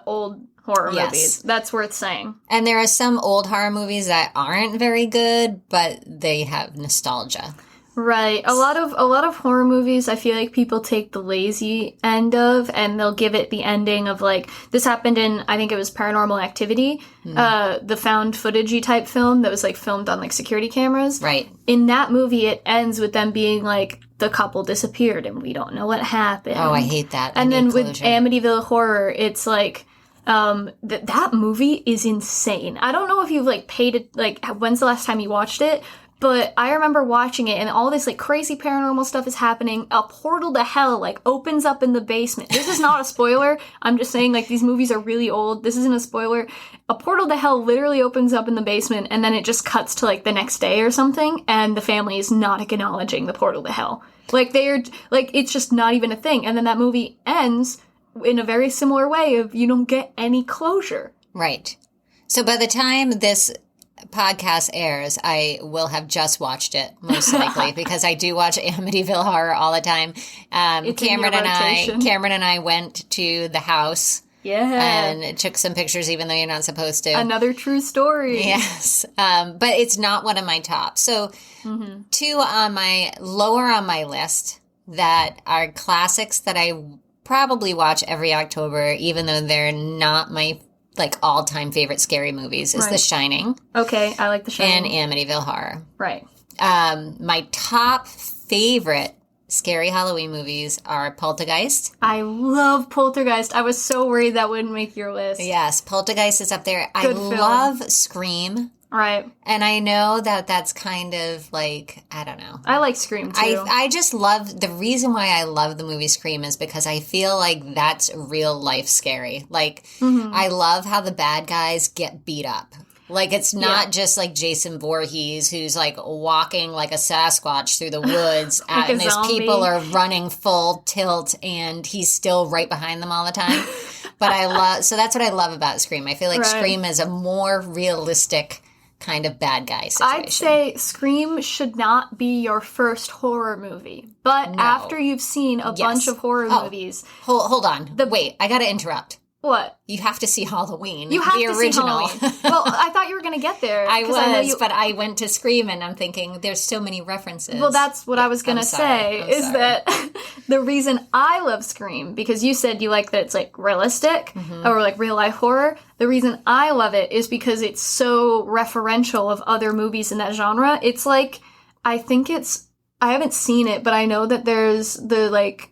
[SPEAKER 2] old horror movies. That's worth saying.
[SPEAKER 3] And there are some old horror movies that aren't very good, but they have nostalgia.
[SPEAKER 2] Right. A lot of horror movies, I feel like people take the lazy end of, and they'll give it the ending of like, this happened in, I think it was Paranormal Activity, the found footage-y type film that was like filmed on like security cameras.
[SPEAKER 3] Right.
[SPEAKER 2] In that movie, it ends with them being like, the couple disappeared and we don't know what happened.
[SPEAKER 3] Oh, I hate that.
[SPEAKER 2] And then with Amityville Horror, it's like, that movie is insane. I don't know if you've like paid it, like when's the last time you watched it, but I remember watching it and all this like crazy paranormal stuff is happening. A portal to hell like opens up in the basement. This is not a spoiler. I'm just saying like these movies are really old. This isn't a spoiler. A portal to hell literally opens up in the basement and then it just cuts to like the next day or something, and the family is not acknowledging the portal to hell. Like they're like, it's just not even a thing. And then that movie ends in a very similar way of you don't get any closure.
[SPEAKER 3] Right. So by the time this podcast airs, I will have just watched it, most likely, because I do watch Amityville Horror all the time. Camryn and I went to the house.
[SPEAKER 2] Yeah.
[SPEAKER 3] And took some pictures, even though you're not supposed to.
[SPEAKER 2] Another true story.
[SPEAKER 3] Yes. But it's not one of my top. So two lower on my list that are classics that I probably watch every October, even though they're not my like all-time favorite scary movies, is The Shining.
[SPEAKER 2] Okay, I like The Shining.
[SPEAKER 3] And Amityville Horror.
[SPEAKER 2] Right.
[SPEAKER 3] My top favorite scary Halloween movies are Poltergeist.
[SPEAKER 2] I love Poltergeist. I was so worried that wouldn't make your list.
[SPEAKER 3] Yes, Poltergeist is up there.
[SPEAKER 2] Good
[SPEAKER 3] I
[SPEAKER 2] film.
[SPEAKER 3] love Scream.
[SPEAKER 2] Right.
[SPEAKER 3] And I know that that's kind of like, I don't know.
[SPEAKER 2] I like Scream, too.
[SPEAKER 3] I just love, the reason why I love the movie Scream is because I feel like that's real life scary. Like, I love how the bad guys get beat up. Like, it's not just like Jason Voorhees who's like walking like a Sasquatch through the woods
[SPEAKER 2] like
[SPEAKER 3] and these
[SPEAKER 2] zombie.
[SPEAKER 3] people are running full tilt and he's still right behind them all the time. But so that's what I love about Scream. I feel like Scream is a more realistic kind of bad guy situation.
[SPEAKER 2] I'd say Scream should not be your first horror movie. But after you've seen a bunch of horror movies...
[SPEAKER 3] Hold on. Wait, I gotta interrupt.
[SPEAKER 2] What?
[SPEAKER 3] You have to see Halloween.
[SPEAKER 2] You have
[SPEAKER 3] the
[SPEAKER 2] to
[SPEAKER 3] original.
[SPEAKER 2] see Halloween. Well, I thought you were going to get there.
[SPEAKER 3] I was, but I went to Scream and I'm thinking there's so many references.
[SPEAKER 2] Well, that's what I was going to say, is that the reason I love Scream, because you said you like that it's like realistic or like real life horror. The reason I love it is because it's so referential of other movies in that genre. It's like, I haven't seen it, but I know that there's the like,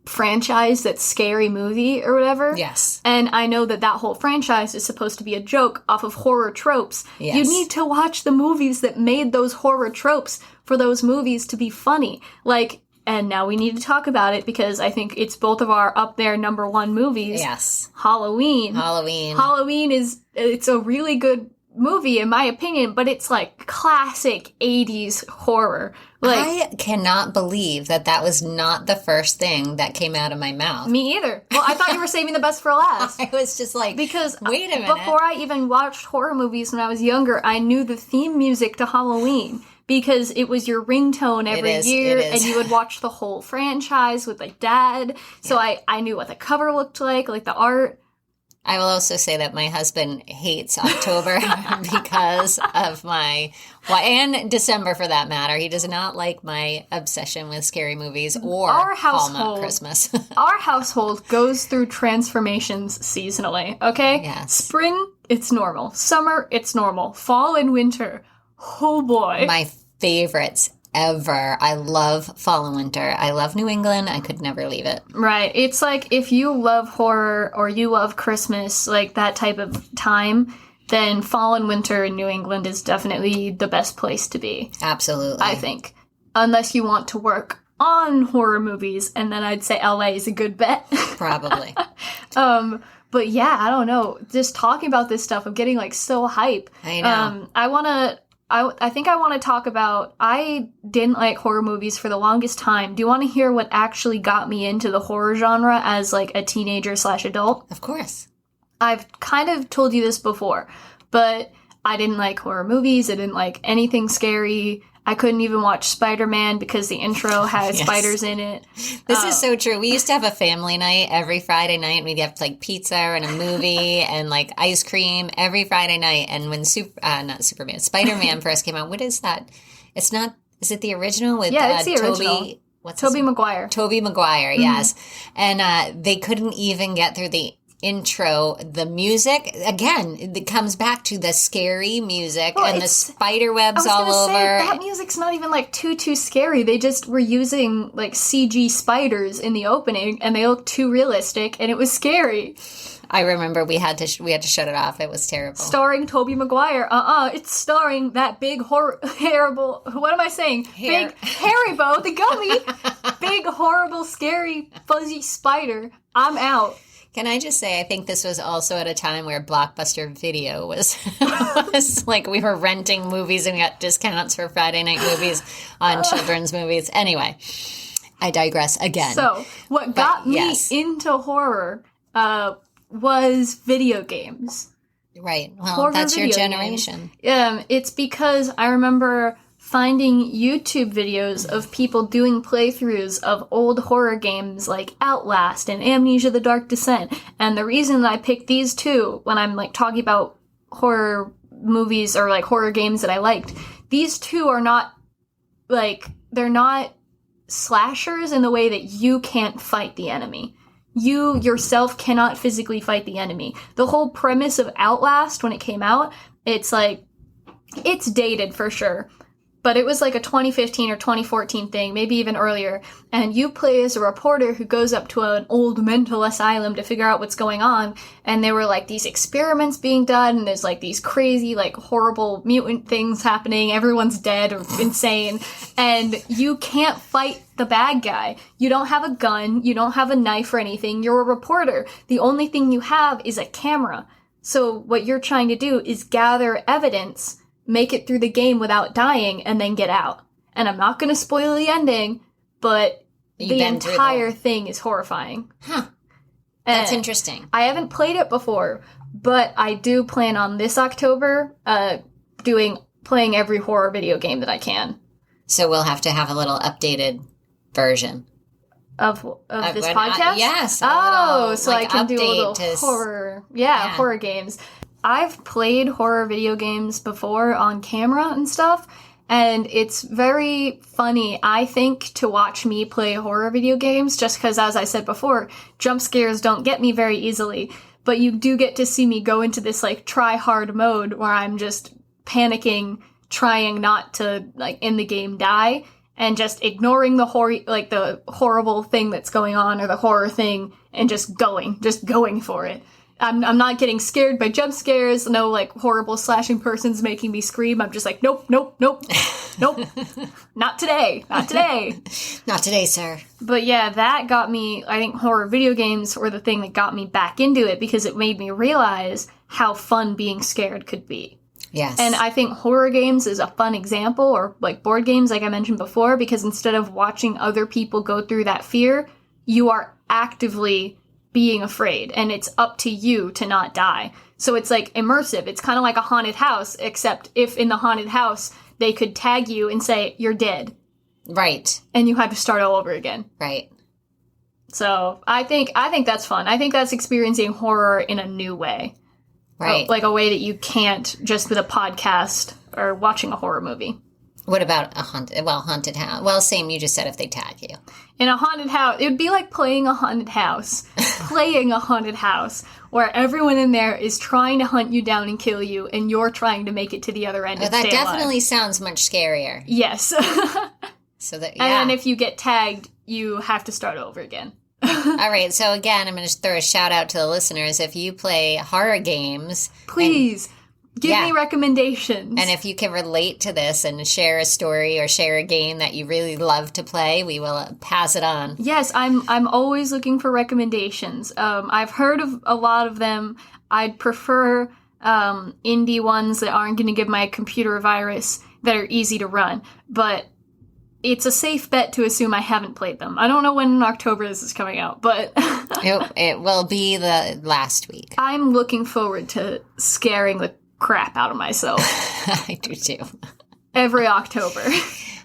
[SPEAKER 2] franchise that's Scary Movie or whatever.
[SPEAKER 3] Yes.
[SPEAKER 2] And I know that whole franchise is supposed to be a joke off of horror tropes.
[SPEAKER 3] Yes.
[SPEAKER 2] You need to watch the movies that made those horror tropes for those movies to be funny. Like, and now we need to talk about it because I think it's both of our up there number one movies.
[SPEAKER 3] Yes.
[SPEAKER 2] Halloween. It's a really good movie in my opinion, but it's like classic 80s horror. Like,
[SPEAKER 3] I cannot believe that was not the first thing that came out of my mouth.
[SPEAKER 2] Me either. Well, I thought you were saving the best for last.
[SPEAKER 3] I was just like,
[SPEAKER 2] because
[SPEAKER 3] wait a minute.
[SPEAKER 2] Before I even watched horror movies when I was younger, I knew the theme music to Halloween because it was your ringtone every year, and you would watch the whole franchise with like Dad. So I knew what the cover looked like the art.
[SPEAKER 3] I will also say that my husband hates October because of and December for that matter. He does not like my obsession with scary movies or Hallmark Christmas.
[SPEAKER 2] Our household goes through transformations seasonally, okay?
[SPEAKER 3] Yes.
[SPEAKER 2] Spring, it's normal. Summer, it's normal. Fall and winter, oh boy.
[SPEAKER 3] My favorites ever. I love fall and winter. I love New England. I could never leave it.
[SPEAKER 2] Right. It's like if you love horror or you love Christmas, like that type of time, then fall and winter in New England is definitely the best place to be.
[SPEAKER 3] Absolutely.
[SPEAKER 2] I think. Unless you want to work on horror movies, and then I'd say LA is a good bet.
[SPEAKER 3] Probably.
[SPEAKER 2] But yeah, I don't know. Just talking about this stuff, I'm getting like so hype.
[SPEAKER 3] I know.
[SPEAKER 2] I think I want to talk about, I didn't like horror movies for the longest time. Do you want to hear what actually got me into the horror genre as like a teenager/adult?
[SPEAKER 3] Of course.
[SPEAKER 2] I've kind of told you this before, but I didn't like horror movies. I didn't like anything scary. I couldn't even watch Spider-Man because the intro had spiders in it.
[SPEAKER 3] This is so true. We used to have a family night every Friday night, and we'd have like pizza and a movie and like ice cream every Friday night. And when Spider-Man first came out, what is that? It's not. Is it the original with
[SPEAKER 2] it's the original. Tobey Maguire.
[SPEAKER 3] Tobey Maguire, yes. And they couldn't even get through the intro. The music, again, it comes back to the scary music and the spider webs all over.
[SPEAKER 2] That music's not even like too scary. They just were using like CG spiders in the opening, and they looked too realistic, and it was scary.
[SPEAKER 3] I remember we had to shut it off. It was terrible.
[SPEAKER 2] Starring Tobey Maguire. It's starring that big horrible. What am I saying? Big Haribo, the gummy. Big horrible scary fuzzy spider. I'm out.
[SPEAKER 3] Can I just say, I think this was also at a time where Blockbuster Video was like we were renting movies and we got discounts for Friday night movies on children's movies. Anyway, I digress again.
[SPEAKER 2] So what got me into horror was video games.
[SPEAKER 3] Right. Well,
[SPEAKER 2] horror
[SPEAKER 3] that's your generation.
[SPEAKER 2] It's because I remember finding YouTube videos of people doing playthroughs of old horror games like Outlast and Amnesia: The Dark Descent. And the reason that I picked these two when I'm like talking about horror movies or like horror games that I liked, these two are not like, they're not slashers in the way that you can't fight the enemy. You yourself cannot physically fight the enemy. The whole premise of Outlast when it came out, it's like, it's dated for sure. But it was like a 2015 or 2014 thing, maybe even earlier. And you play as a reporter who goes up to an old mental asylum to figure out what's going on. And there were like these experiments being done, and there's like these crazy, like horrible mutant things happening. Everyone's dead or insane. And you can't fight the bad guy. You don't have a gun. You don't have a knife or anything. You're a reporter. The only thing you have is a camera. So what you're trying to do is gather evidence, make it through the game without dying, and then get out. And I'm not going to spoil the ending, but the entire thing is horrifying.
[SPEAKER 3] Huh. That's interesting.
[SPEAKER 2] I haven't played it before, but I do plan on this October playing every horror video game that I can.
[SPEAKER 3] So we'll have to have a little updated version.
[SPEAKER 2] Of this podcast?
[SPEAKER 3] Yes.
[SPEAKER 2] So like, I can do a little horror. Horror games. I've played horror video games before on camera and stuff, and it's very funny, I think, to watch me play horror video games, just because, as I said before, jump scares don't get me very easily, but you do get to see me go into this, like, try-hard mode where I'm just panicking, trying not to, like, in the game die, and just ignoring the horrible thing that's going on, or the horror thing, and just going for it. I'm not getting scared by jump scares, no, like, horrible slashing persons making me scream. I'm just like, nope, nope, nope, nope. Not today. Not today.
[SPEAKER 3] Not today, sir.
[SPEAKER 2] But yeah, that got me, I think horror video games were the thing that got me back into it because it made me realize how fun being scared could be.
[SPEAKER 3] Yes.
[SPEAKER 2] And I think horror games is a fun example, or like board games, like I mentioned before, because instead of watching other people go through that fear, you are actively being afraid, and it's up to you to not die. So it's like immersive. It's kind of like a haunted house, except if in the haunted house they could tag you and say, you're dead.
[SPEAKER 3] Right.
[SPEAKER 2] And you had to start all over again.
[SPEAKER 3] Right.
[SPEAKER 2] So I think that's fun. I think that's experiencing horror in a new way.
[SPEAKER 3] Right.
[SPEAKER 2] Like a way that you can't just with a podcast or watching a horror movie.
[SPEAKER 3] What about a haunted house? Well, same, you just said if they tag you.
[SPEAKER 2] In a haunted house, it would be like playing a haunted house. Playing a haunted house where everyone in there is trying to hunt you down and kill you, and you're trying to make it to the other end and
[SPEAKER 3] that
[SPEAKER 2] stay
[SPEAKER 3] definitely
[SPEAKER 2] alive.
[SPEAKER 3] sounds much scarier.
[SPEAKER 2] Yes.
[SPEAKER 3] So that, yeah.
[SPEAKER 2] And then if you get tagged, you have to start over again.
[SPEAKER 3] All right, so again, I'm going to throw a shout out to the listeners. If you play horror games,
[SPEAKER 2] please give me recommendations.
[SPEAKER 3] And if you can relate to this and share a story or share a game that you really love to play, we will pass it on.
[SPEAKER 2] Yes, I'm always looking for recommendations. I've heard of a lot of them. I'd prefer indie ones that aren't going to give my computer a virus, that are easy to run. But it's a safe bet to assume I haven't played them. I don't know when in October this is coming out, but
[SPEAKER 3] it will be the last week.
[SPEAKER 2] I'm looking forward to scaring the crap out of myself.
[SPEAKER 3] I do too.
[SPEAKER 2] Every October.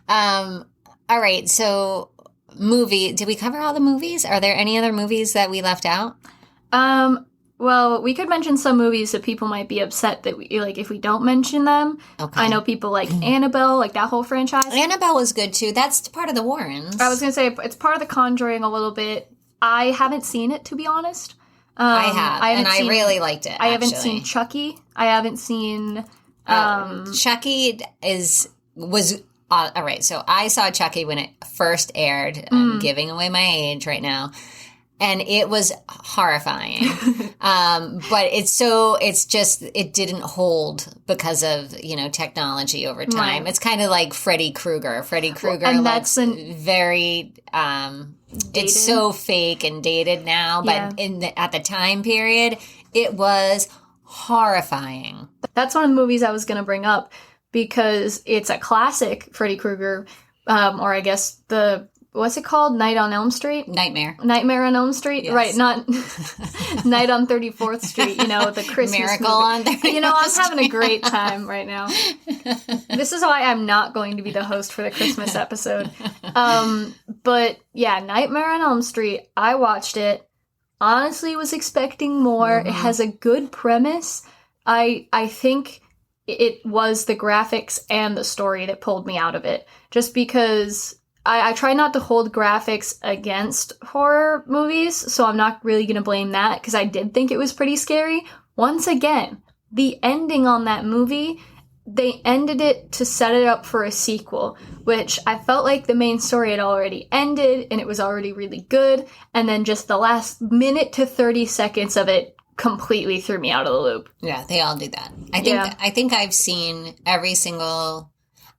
[SPEAKER 3] All right, so movie. Did we cover all the movies? Are there any other movies that we left out?
[SPEAKER 2] Well, we could mention some movies that people might be upset that we, like, if we don't mention them.
[SPEAKER 3] Okay.
[SPEAKER 2] I know people like Annabelle, like that whole franchise.
[SPEAKER 3] Annabelle was good too. That's part of the Warrens.
[SPEAKER 2] I was going to say, it's part of The Conjuring a little bit. I haven't seen it, to be honest.
[SPEAKER 3] I have, and I really liked it.
[SPEAKER 2] I haven't seen Chucky. I haven't seen...
[SPEAKER 3] Chucky was... all right, so I saw Chucky when it first aired. I'm giving away my age right now. And it was horrifying. But it didn't hold because of, technology over time. Right. It's kind of like Freddy Krueger. Freddy Krueger looks very, it's so fake and dated now, but at the time period, it was horrifying.
[SPEAKER 2] That's one of the movies I was going to bring up because it's a classic Freddy Krueger, or I guess what's it called? Night on Elm Street?
[SPEAKER 3] Nightmare
[SPEAKER 2] on Elm Street? Yes. Right, not Night on 34th Street, the Christmas
[SPEAKER 3] Miracle
[SPEAKER 2] movie.
[SPEAKER 3] on 34th
[SPEAKER 2] I'm having a great time right now. This is why I'm not going to be the host for the Christmas episode. But yeah, Nightmare on Elm Street, I watched it. Honestly, was expecting more. Mm-hmm. It has a good premise. I think it was the graphics and the story that pulled me out of it. Just because... I try not to hold graphics against horror movies, so I'm not really going to blame that, because I did think it was pretty scary. Once again, the ending on that movie, they ended it to set it up for a sequel, which I felt like the main story had already ended, and it was already really good, and then just the last minute to 30 seconds of it completely threw me out of the loop.
[SPEAKER 3] Yeah, they all do that. I think I've seen every single...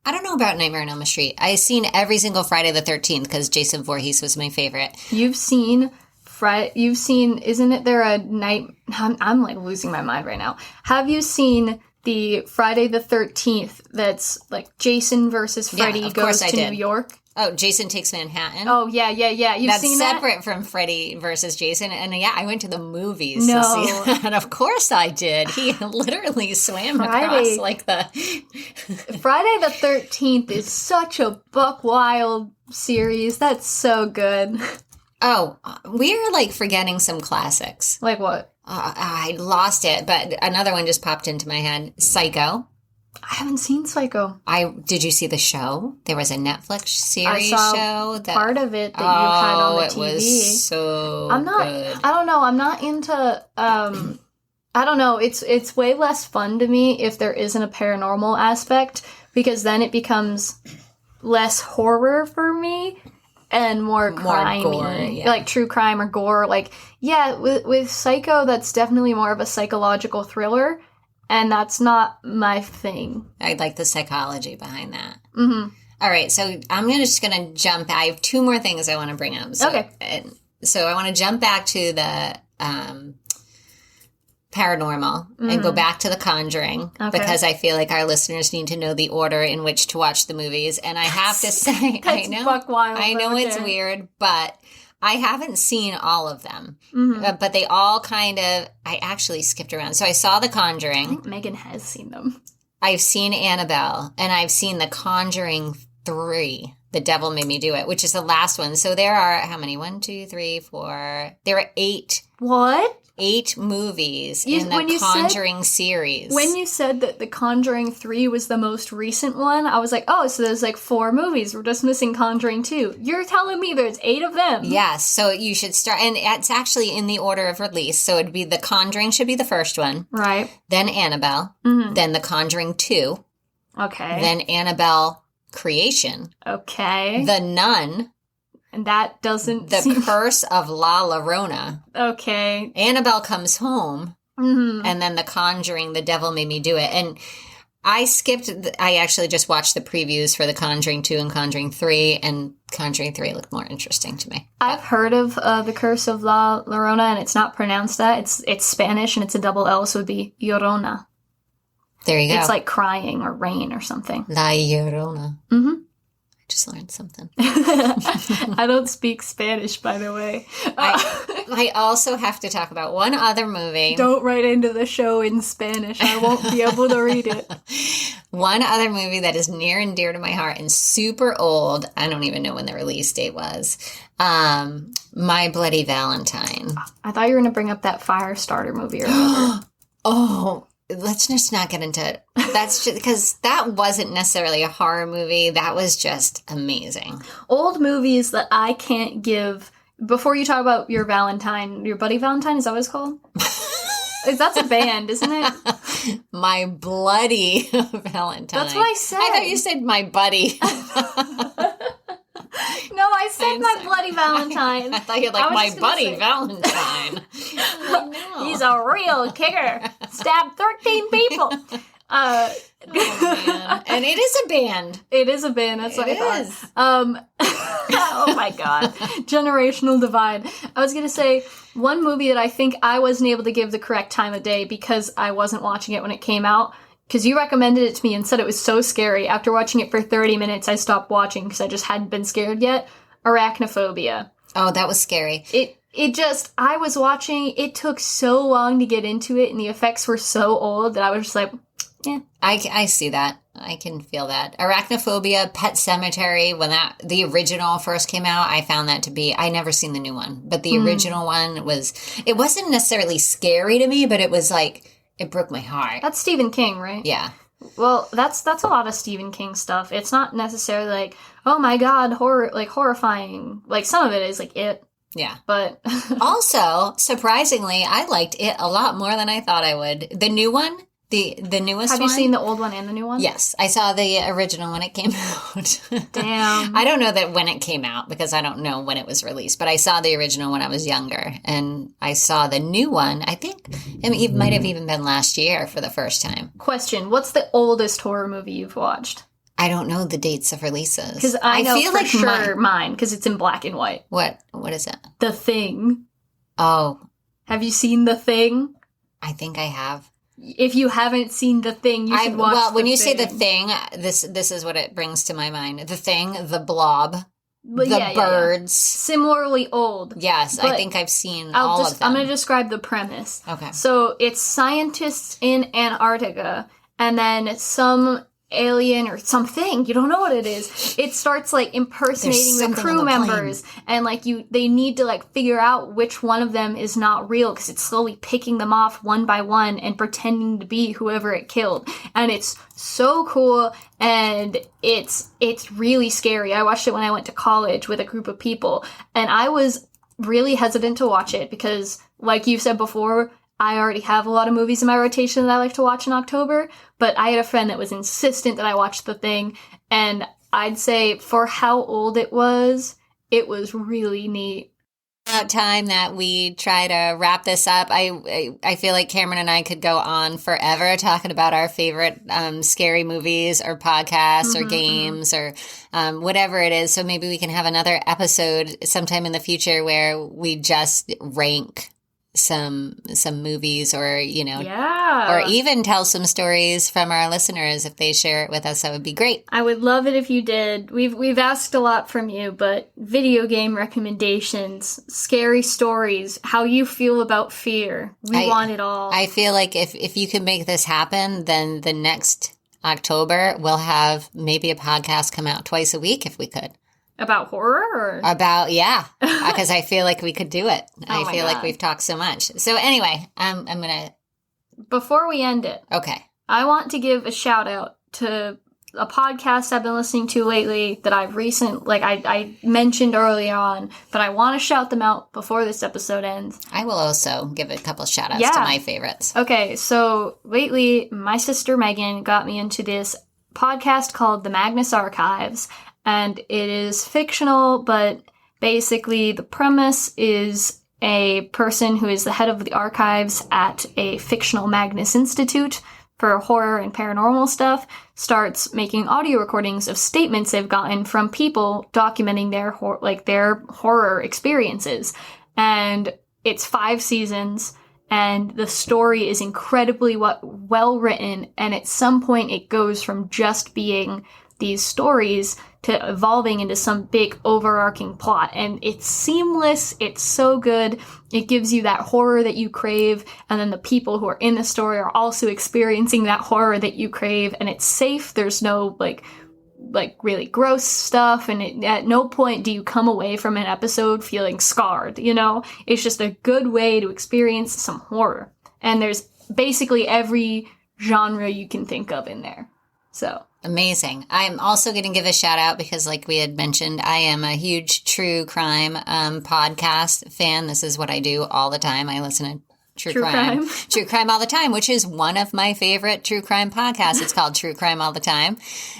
[SPEAKER 3] I don't know about Nightmare on Elm Street. I've seen every single Friday the 13th because Jason Voorhees was my favorite.
[SPEAKER 2] You've seen, isn't it there a night, I'm like losing my mind right now. Have you seen the Friday the 13th that's like Jason versus Freddy goes to New York?
[SPEAKER 3] Oh, Jason Takes Manhattan?
[SPEAKER 2] Oh, yeah. You've seen that?
[SPEAKER 3] That's separate from Freddy versus Jason. And yeah, I went to the movies to see that. And of course I did. He literally swam across like the...
[SPEAKER 2] Friday the 13th is such a buck wild series. That's so good.
[SPEAKER 3] Oh, we're like forgetting some classics.
[SPEAKER 2] Like what?
[SPEAKER 3] I lost it, but another one just popped into my head. Psycho.
[SPEAKER 2] I haven't seen Psycho.
[SPEAKER 3] Did you see the show? There was a Netflix series
[SPEAKER 2] show. Part of it that you had on the TV.
[SPEAKER 3] It was so good.
[SPEAKER 2] I don't know. I'm not into. I don't know. It's way less fun to me if there isn't a paranormal aspect, because then it becomes less horror for me. and more crime,
[SPEAKER 3] gore, yeah.
[SPEAKER 2] like true crime or gore. Like, yeah, with Psycho, that's definitely more of a psychological thriller, and that's not my thing.
[SPEAKER 3] I like the psychology behind that.
[SPEAKER 2] Mm-hmm.
[SPEAKER 3] All right, so I'm just going to jump. I have two more things I want to bring up. So,
[SPEAKER 2] Okay.
[SPEAKER 3] So I want to jump back to the paranormal and go back to The Conjuring because I feel like our listeners need to know the order in which to watch the movies. And I have to say, I know it's weird, but I haven't seen all of them. But they all kind of, I actually skipped around. So I saw The Conjuring.
[SPEAKER 2] I think Megan has seen them.
[SPEAKER 3] I've seen Annabelle, and I've seen The Conjuring 3. The Devil Made Me Do It, which is the last one. So there are, how many? 1, 2, 3, 4. There are 8.
[SPEAKER 2] What?
[SPEAKER 3] 8 movies in the Conjuring series.
[SPEAKER 2] When you said that The Conjuring 3 was the most recent one, I was like, oh, so there's like 4 movies. We're just missing Conjuring 2. You're telling me there's 8 of them?
[SPEAKER 3] Yes. So you should start. And it's actually in the order of release. So it'd be The Conjuring should be the first one.
[SPEAKER 2] Right.
[SPEAKER 3] Then Annabelle. Then The Conjuring 2.
[SPEAKER 2] Okay.
[SPEAKER 3] Then Annabelle Creation.
[SPEAKER 2] Okay.
[SPEAKER 3] The Nun.
[SPEAKER 2] And that doesn't
[SPEAKER 3] The Curse of La Llorona.
[SPEAKER 2] Okay.
[SPEAKER 3] Annabelle Comes Home. And then The Conjuring, The Devil Made Me Do It. And I actually just watched the previews for The Conjuring 2 and Conjuring 3, and Conjuring 3 looked more interesting to me.
[SPEAKER 2] I've heard of The Curse of La Llorona, and it's not pronounced that. It's Spanish, and it's a double L, so it would be Llorona.
[SPEAKER 3] There you go.
[SPEAKER 2] It's like crying or rain or something.
[SPEAKER 3] La Llorona. I just learned something.
[SPEAKER 2] I don't speak Spanish, by the way.
[SPEAKER 3] I also have to talk about one other movie.
[SPEAKER 2] Don't write into the show in Spanish. I won't be able to read it.
[SPEAKER 3] One other movie that is near and dear to my heart and super old. I don't even know when the release date was. My Bloody Valentine.
[SPEAKER 2] I thought you were going to bring up that Firestarter movie or whatever.
[SPEAKER 3] Oh, let's just not get into it. That's just because that wasn't necessarily a horror movie. That was just amazing.
[SPEAKER 2] Old movies that I can't give. Before you talk about your Valentine, your Buddy Valentine, is that what it's called? That's a band, isn't it?
[SPEAKER 3] My Bloody Valentine.
[SPEAKER 2] That's what I said.
[SPEAKER 3] I thought you said my buddy.
[SPEAKER 2] No, I said my Bloody Valentine.
[SPEAKER 3] I thought you like my buddy Valentine.
[SPEAKER 2] He's a real kicker. Stabbed 13 people.
[SPEAKER 3] Oh, man. And it is a band.
[SPEAKER 2] It is a band. That's what I thought. Oh my god. Generational divide. I was going to say one movie that I think I wasn't able to give the correct time of day because I wasn't watching it when it came out. Because you recommended it to me and said it was so scary. After watching it for 30 minutes, I stopped watching because I just hadn't been scared yet. Arachnophobia.
[SPEAKER 3] Oh, that was scary.
[SPEAKER 2] I was watching, it took so long to get into it, and the effects were so old that I was just like, yeah.
[SPEAKER 3] I see that. I can feel that. Arachnophobia, Pet Sematary, when the original first came out, I found that to be, I never seen the new one, but the original one it wasn't necessarily scary to me, but it was like, it broke my heart.
[SPEAKER 2] That's Stephen King, right?
[SPEAKER 3] Yeah.
[SPEAKER 2] Well, that's a lot of Stephen King stuff. It's not necessarily like, oh my god, horror, like horrifying. Like some of it is like it.
[SPEAKER 3] Yeah.
[SPEAKER 2] But
[SPEAKER 3] also, surprisingly, I liked it a lot more than I thought I would. The new one, the newest one.
[SPEAKER 2] Have you seen the old one and the new one?
[SPEAKER 3] Yes. I saw the original when it came out.
[SPEAKER 2] Damn.
[SPEAKER 3] I don't know that when it came out because I don't know when it was released, but I saw the original when I was younger. And I saw the new one, I think it might have even been last year for the first time.
[SPEAKER 2] Question, what's the oldest horror movie you've watched?
[SPEAKER 3] I don't know the dates of releases.
[SPEAKER 2] Because I know feel for like sure mine, because it's in black and white.
[SPEAKER 3] What is it?
[SPEAKER 2] The Thing.
[SPEAKER 3] Oh.
[SPEAKER 2] Have you seen The Thing?
[SPEAKER 3] I think I have.
[SPEAKER 2] If you haven't seen The Thing, you should watch
[SPEAKER 3] Well, when
[SPEAKER 2] The
[SPEAKER 3] you
[SPEAKER 2] Thing.
[SPEAKER 3] say The Thing, this is what it brings to my mind. The Thing, The Blob, the Birds.
[SPEAKER 2] Similarly old.
[SPEAKER 3] Yes, I think I've seen all of them.
[SPEAKER 2] I'm going to describe the premise.
[SPEAKER 3] Okay.
[SPEAKER 2] So it's scientists in Antarctica, and then some alien or something, you don't know what it is, it starts like impersonating the crew members, and like they need to like figure out which one of them is not real because it's slowly picking them off one by one and pretending to be whoever it killed. And it's so cool, and it's really scary. I watched it when I went to college with a group of people, and I was really hesitant to watch it because, like you said before, I already have a lot of movies in my rotation that I like to watch in October, but I had a friend that was insistent that I watch The Thing, and I'd say for how old it was, it was really neat.
[SPEAKER 3] About time that we try to wrap this up. I feel like Camryn and I could go on forever talking about our favorite scary movies or podcasts or games or whatever it is. So maybe we can have another episode sometime in the future where we just rank some movies or, you know, or even tell some stories from our listeners if they share it with us. That would be great.
[SPEAKER 2] I would love it if you did. We've asked a lot from you, but video game recommendations, scary stories, how you feel about fear. We want it all.
[SPEAKER 3] I feel like if you can make this happen, then the next October we'll have maybe a podcast come out twice a week if we could.
[SPEAKER 2] About horror? Or?
[SPEAKER 3] About, yeah, because I feel like we could do it.
[SPEAKER 2] Oh
[SPEAKER 3] I feel like we've talked so much. So anyway, I'm going to...
[SPEAKER 2] Before we end it,
[SPEAKER 3] okay,
[SPEAKER 2] I want to give a shout out to a podcast I've been listening to lately that I've I mentioned early on, but I want to shout them out before this episode ends.
[SPEAKER 3] I will also give a couple shout outs to my favorites.
[SPEAKER 2] Okay, so lately, my sister Megan got me into this podcast called The Magnus Archives. And it is fictional, but basically the premise is a person who is the head of the archives at a fictional Magnus Institute for horror and paranormal stuff starts making audio recordings of statements they've gotten from people documenting their horror experiences. And it's 5 seasons, and the story is incredibly well written, and at some point it goes from just being these stories to evolving into some big overarching plot. And it's seamless. It's so good. It gives you that horror that you crave. And then the people who are in the story are also experiencing that horror that you crave. And it's safe. There's no like really gross stuff. And at no point do you come away from an episode feeling scarred, you know? It's just a good way to experience some horror. And there's basically every genre you can think of in there. So...
[SPEAKER 3] amazing. I'm also going to give a shout out because, like we had mentioned, I am a huge true crime podcast fan. This is what I do all the time. I listen to True crime all the time, which is one of my favorite true crime podcasts. It's called True Crime All the Time.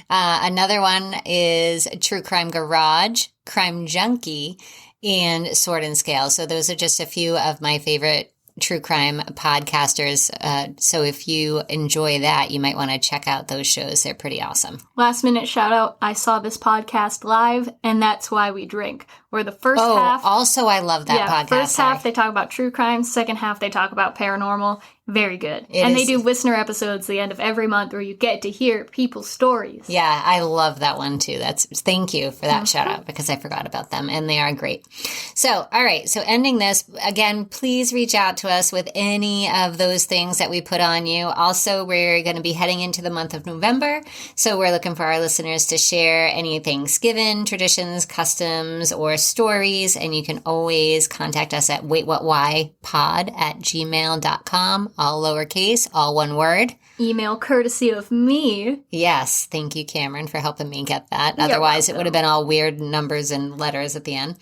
[SPEAKER 3] Another one is True Crime Garage, Crime Junkie, and Sword and Scale. So those are just a few of my favorite true crime podcasters. So if you enjoy that, you might want to check out those shows. They're pretty awesome.
[SPEAKER 2] Last minute shout out. I saw this podcast live, and That's Why We Drink. Where the first half...
[SPEAKER 3] also I love that podcast.
[SPEAKER 2] First half they talk about true crime. Second half they talk about paranormal. Very good. They do listener episodes at the end of every month where you get to hear people's stories.
[SPEAKER 3] Yeah, I love that one too. Thank you for that shout out because I forgot about them and they are great. So, all right. So ending this, again, please reach out to us with any of those things that we put on you. Also, we're going to be heading into the month of November. So we're looking for our listeners to share any Thanksgiving traditions, customs, or stories. And you can always contact us at waitwhatwhypod@gmail.com. All lowercase, all one word.
[SPEAKER 2] Email courtesy of me.
[SPEAKER 3] Yes. Thank you, Camryn, for helping me get that. Otherwise, it would have been all weird numbers and letters at the end.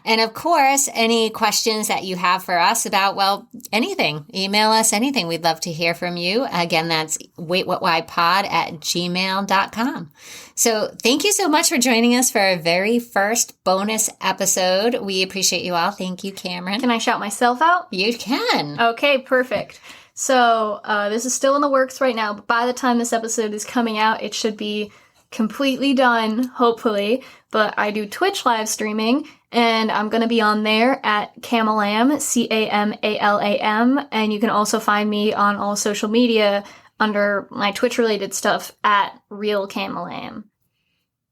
[SPEAKER 3] And of course, any questions that you have for us about, well, anything, email us anything. We'd love to hear from you. Again, that's waitwhatwhypod@gmail.com. So thank you so much for joining us for our very first bonus episode. We appreciate you all. Thank you, Camryn.
[SPEAKER 2] Can I shout myself out?
[SPEAKER 3] You can.
[SPEAKER 2] Okay, perfect. So this is still in the works right now, but by the time this episode is coming out, it should be completely done, hopefully. But I do Twitch live streaming, and I'm going to be on there at Camalam, Camalam, and you can also find me on all social media under my Twitch-related stuff at Real Camalam.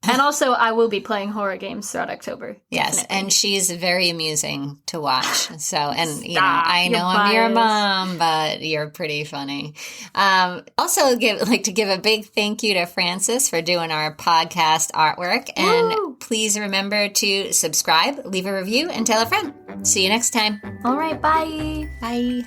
[SPEAKER 2] And also, I will be playing horror games throughout October.
[SPEAKER 3] Yes, and she's very amusing to watch. So, and you know, I know I'm your mom, but you're pretty funny. Also, like to give a big thank you to Francis for doing our podcast artwork. And please remember to subscribe, leave a review, and tell a friend. See you next time.
[SPEAKER 2] All right, bye.
[SPEAKER 3] Bye.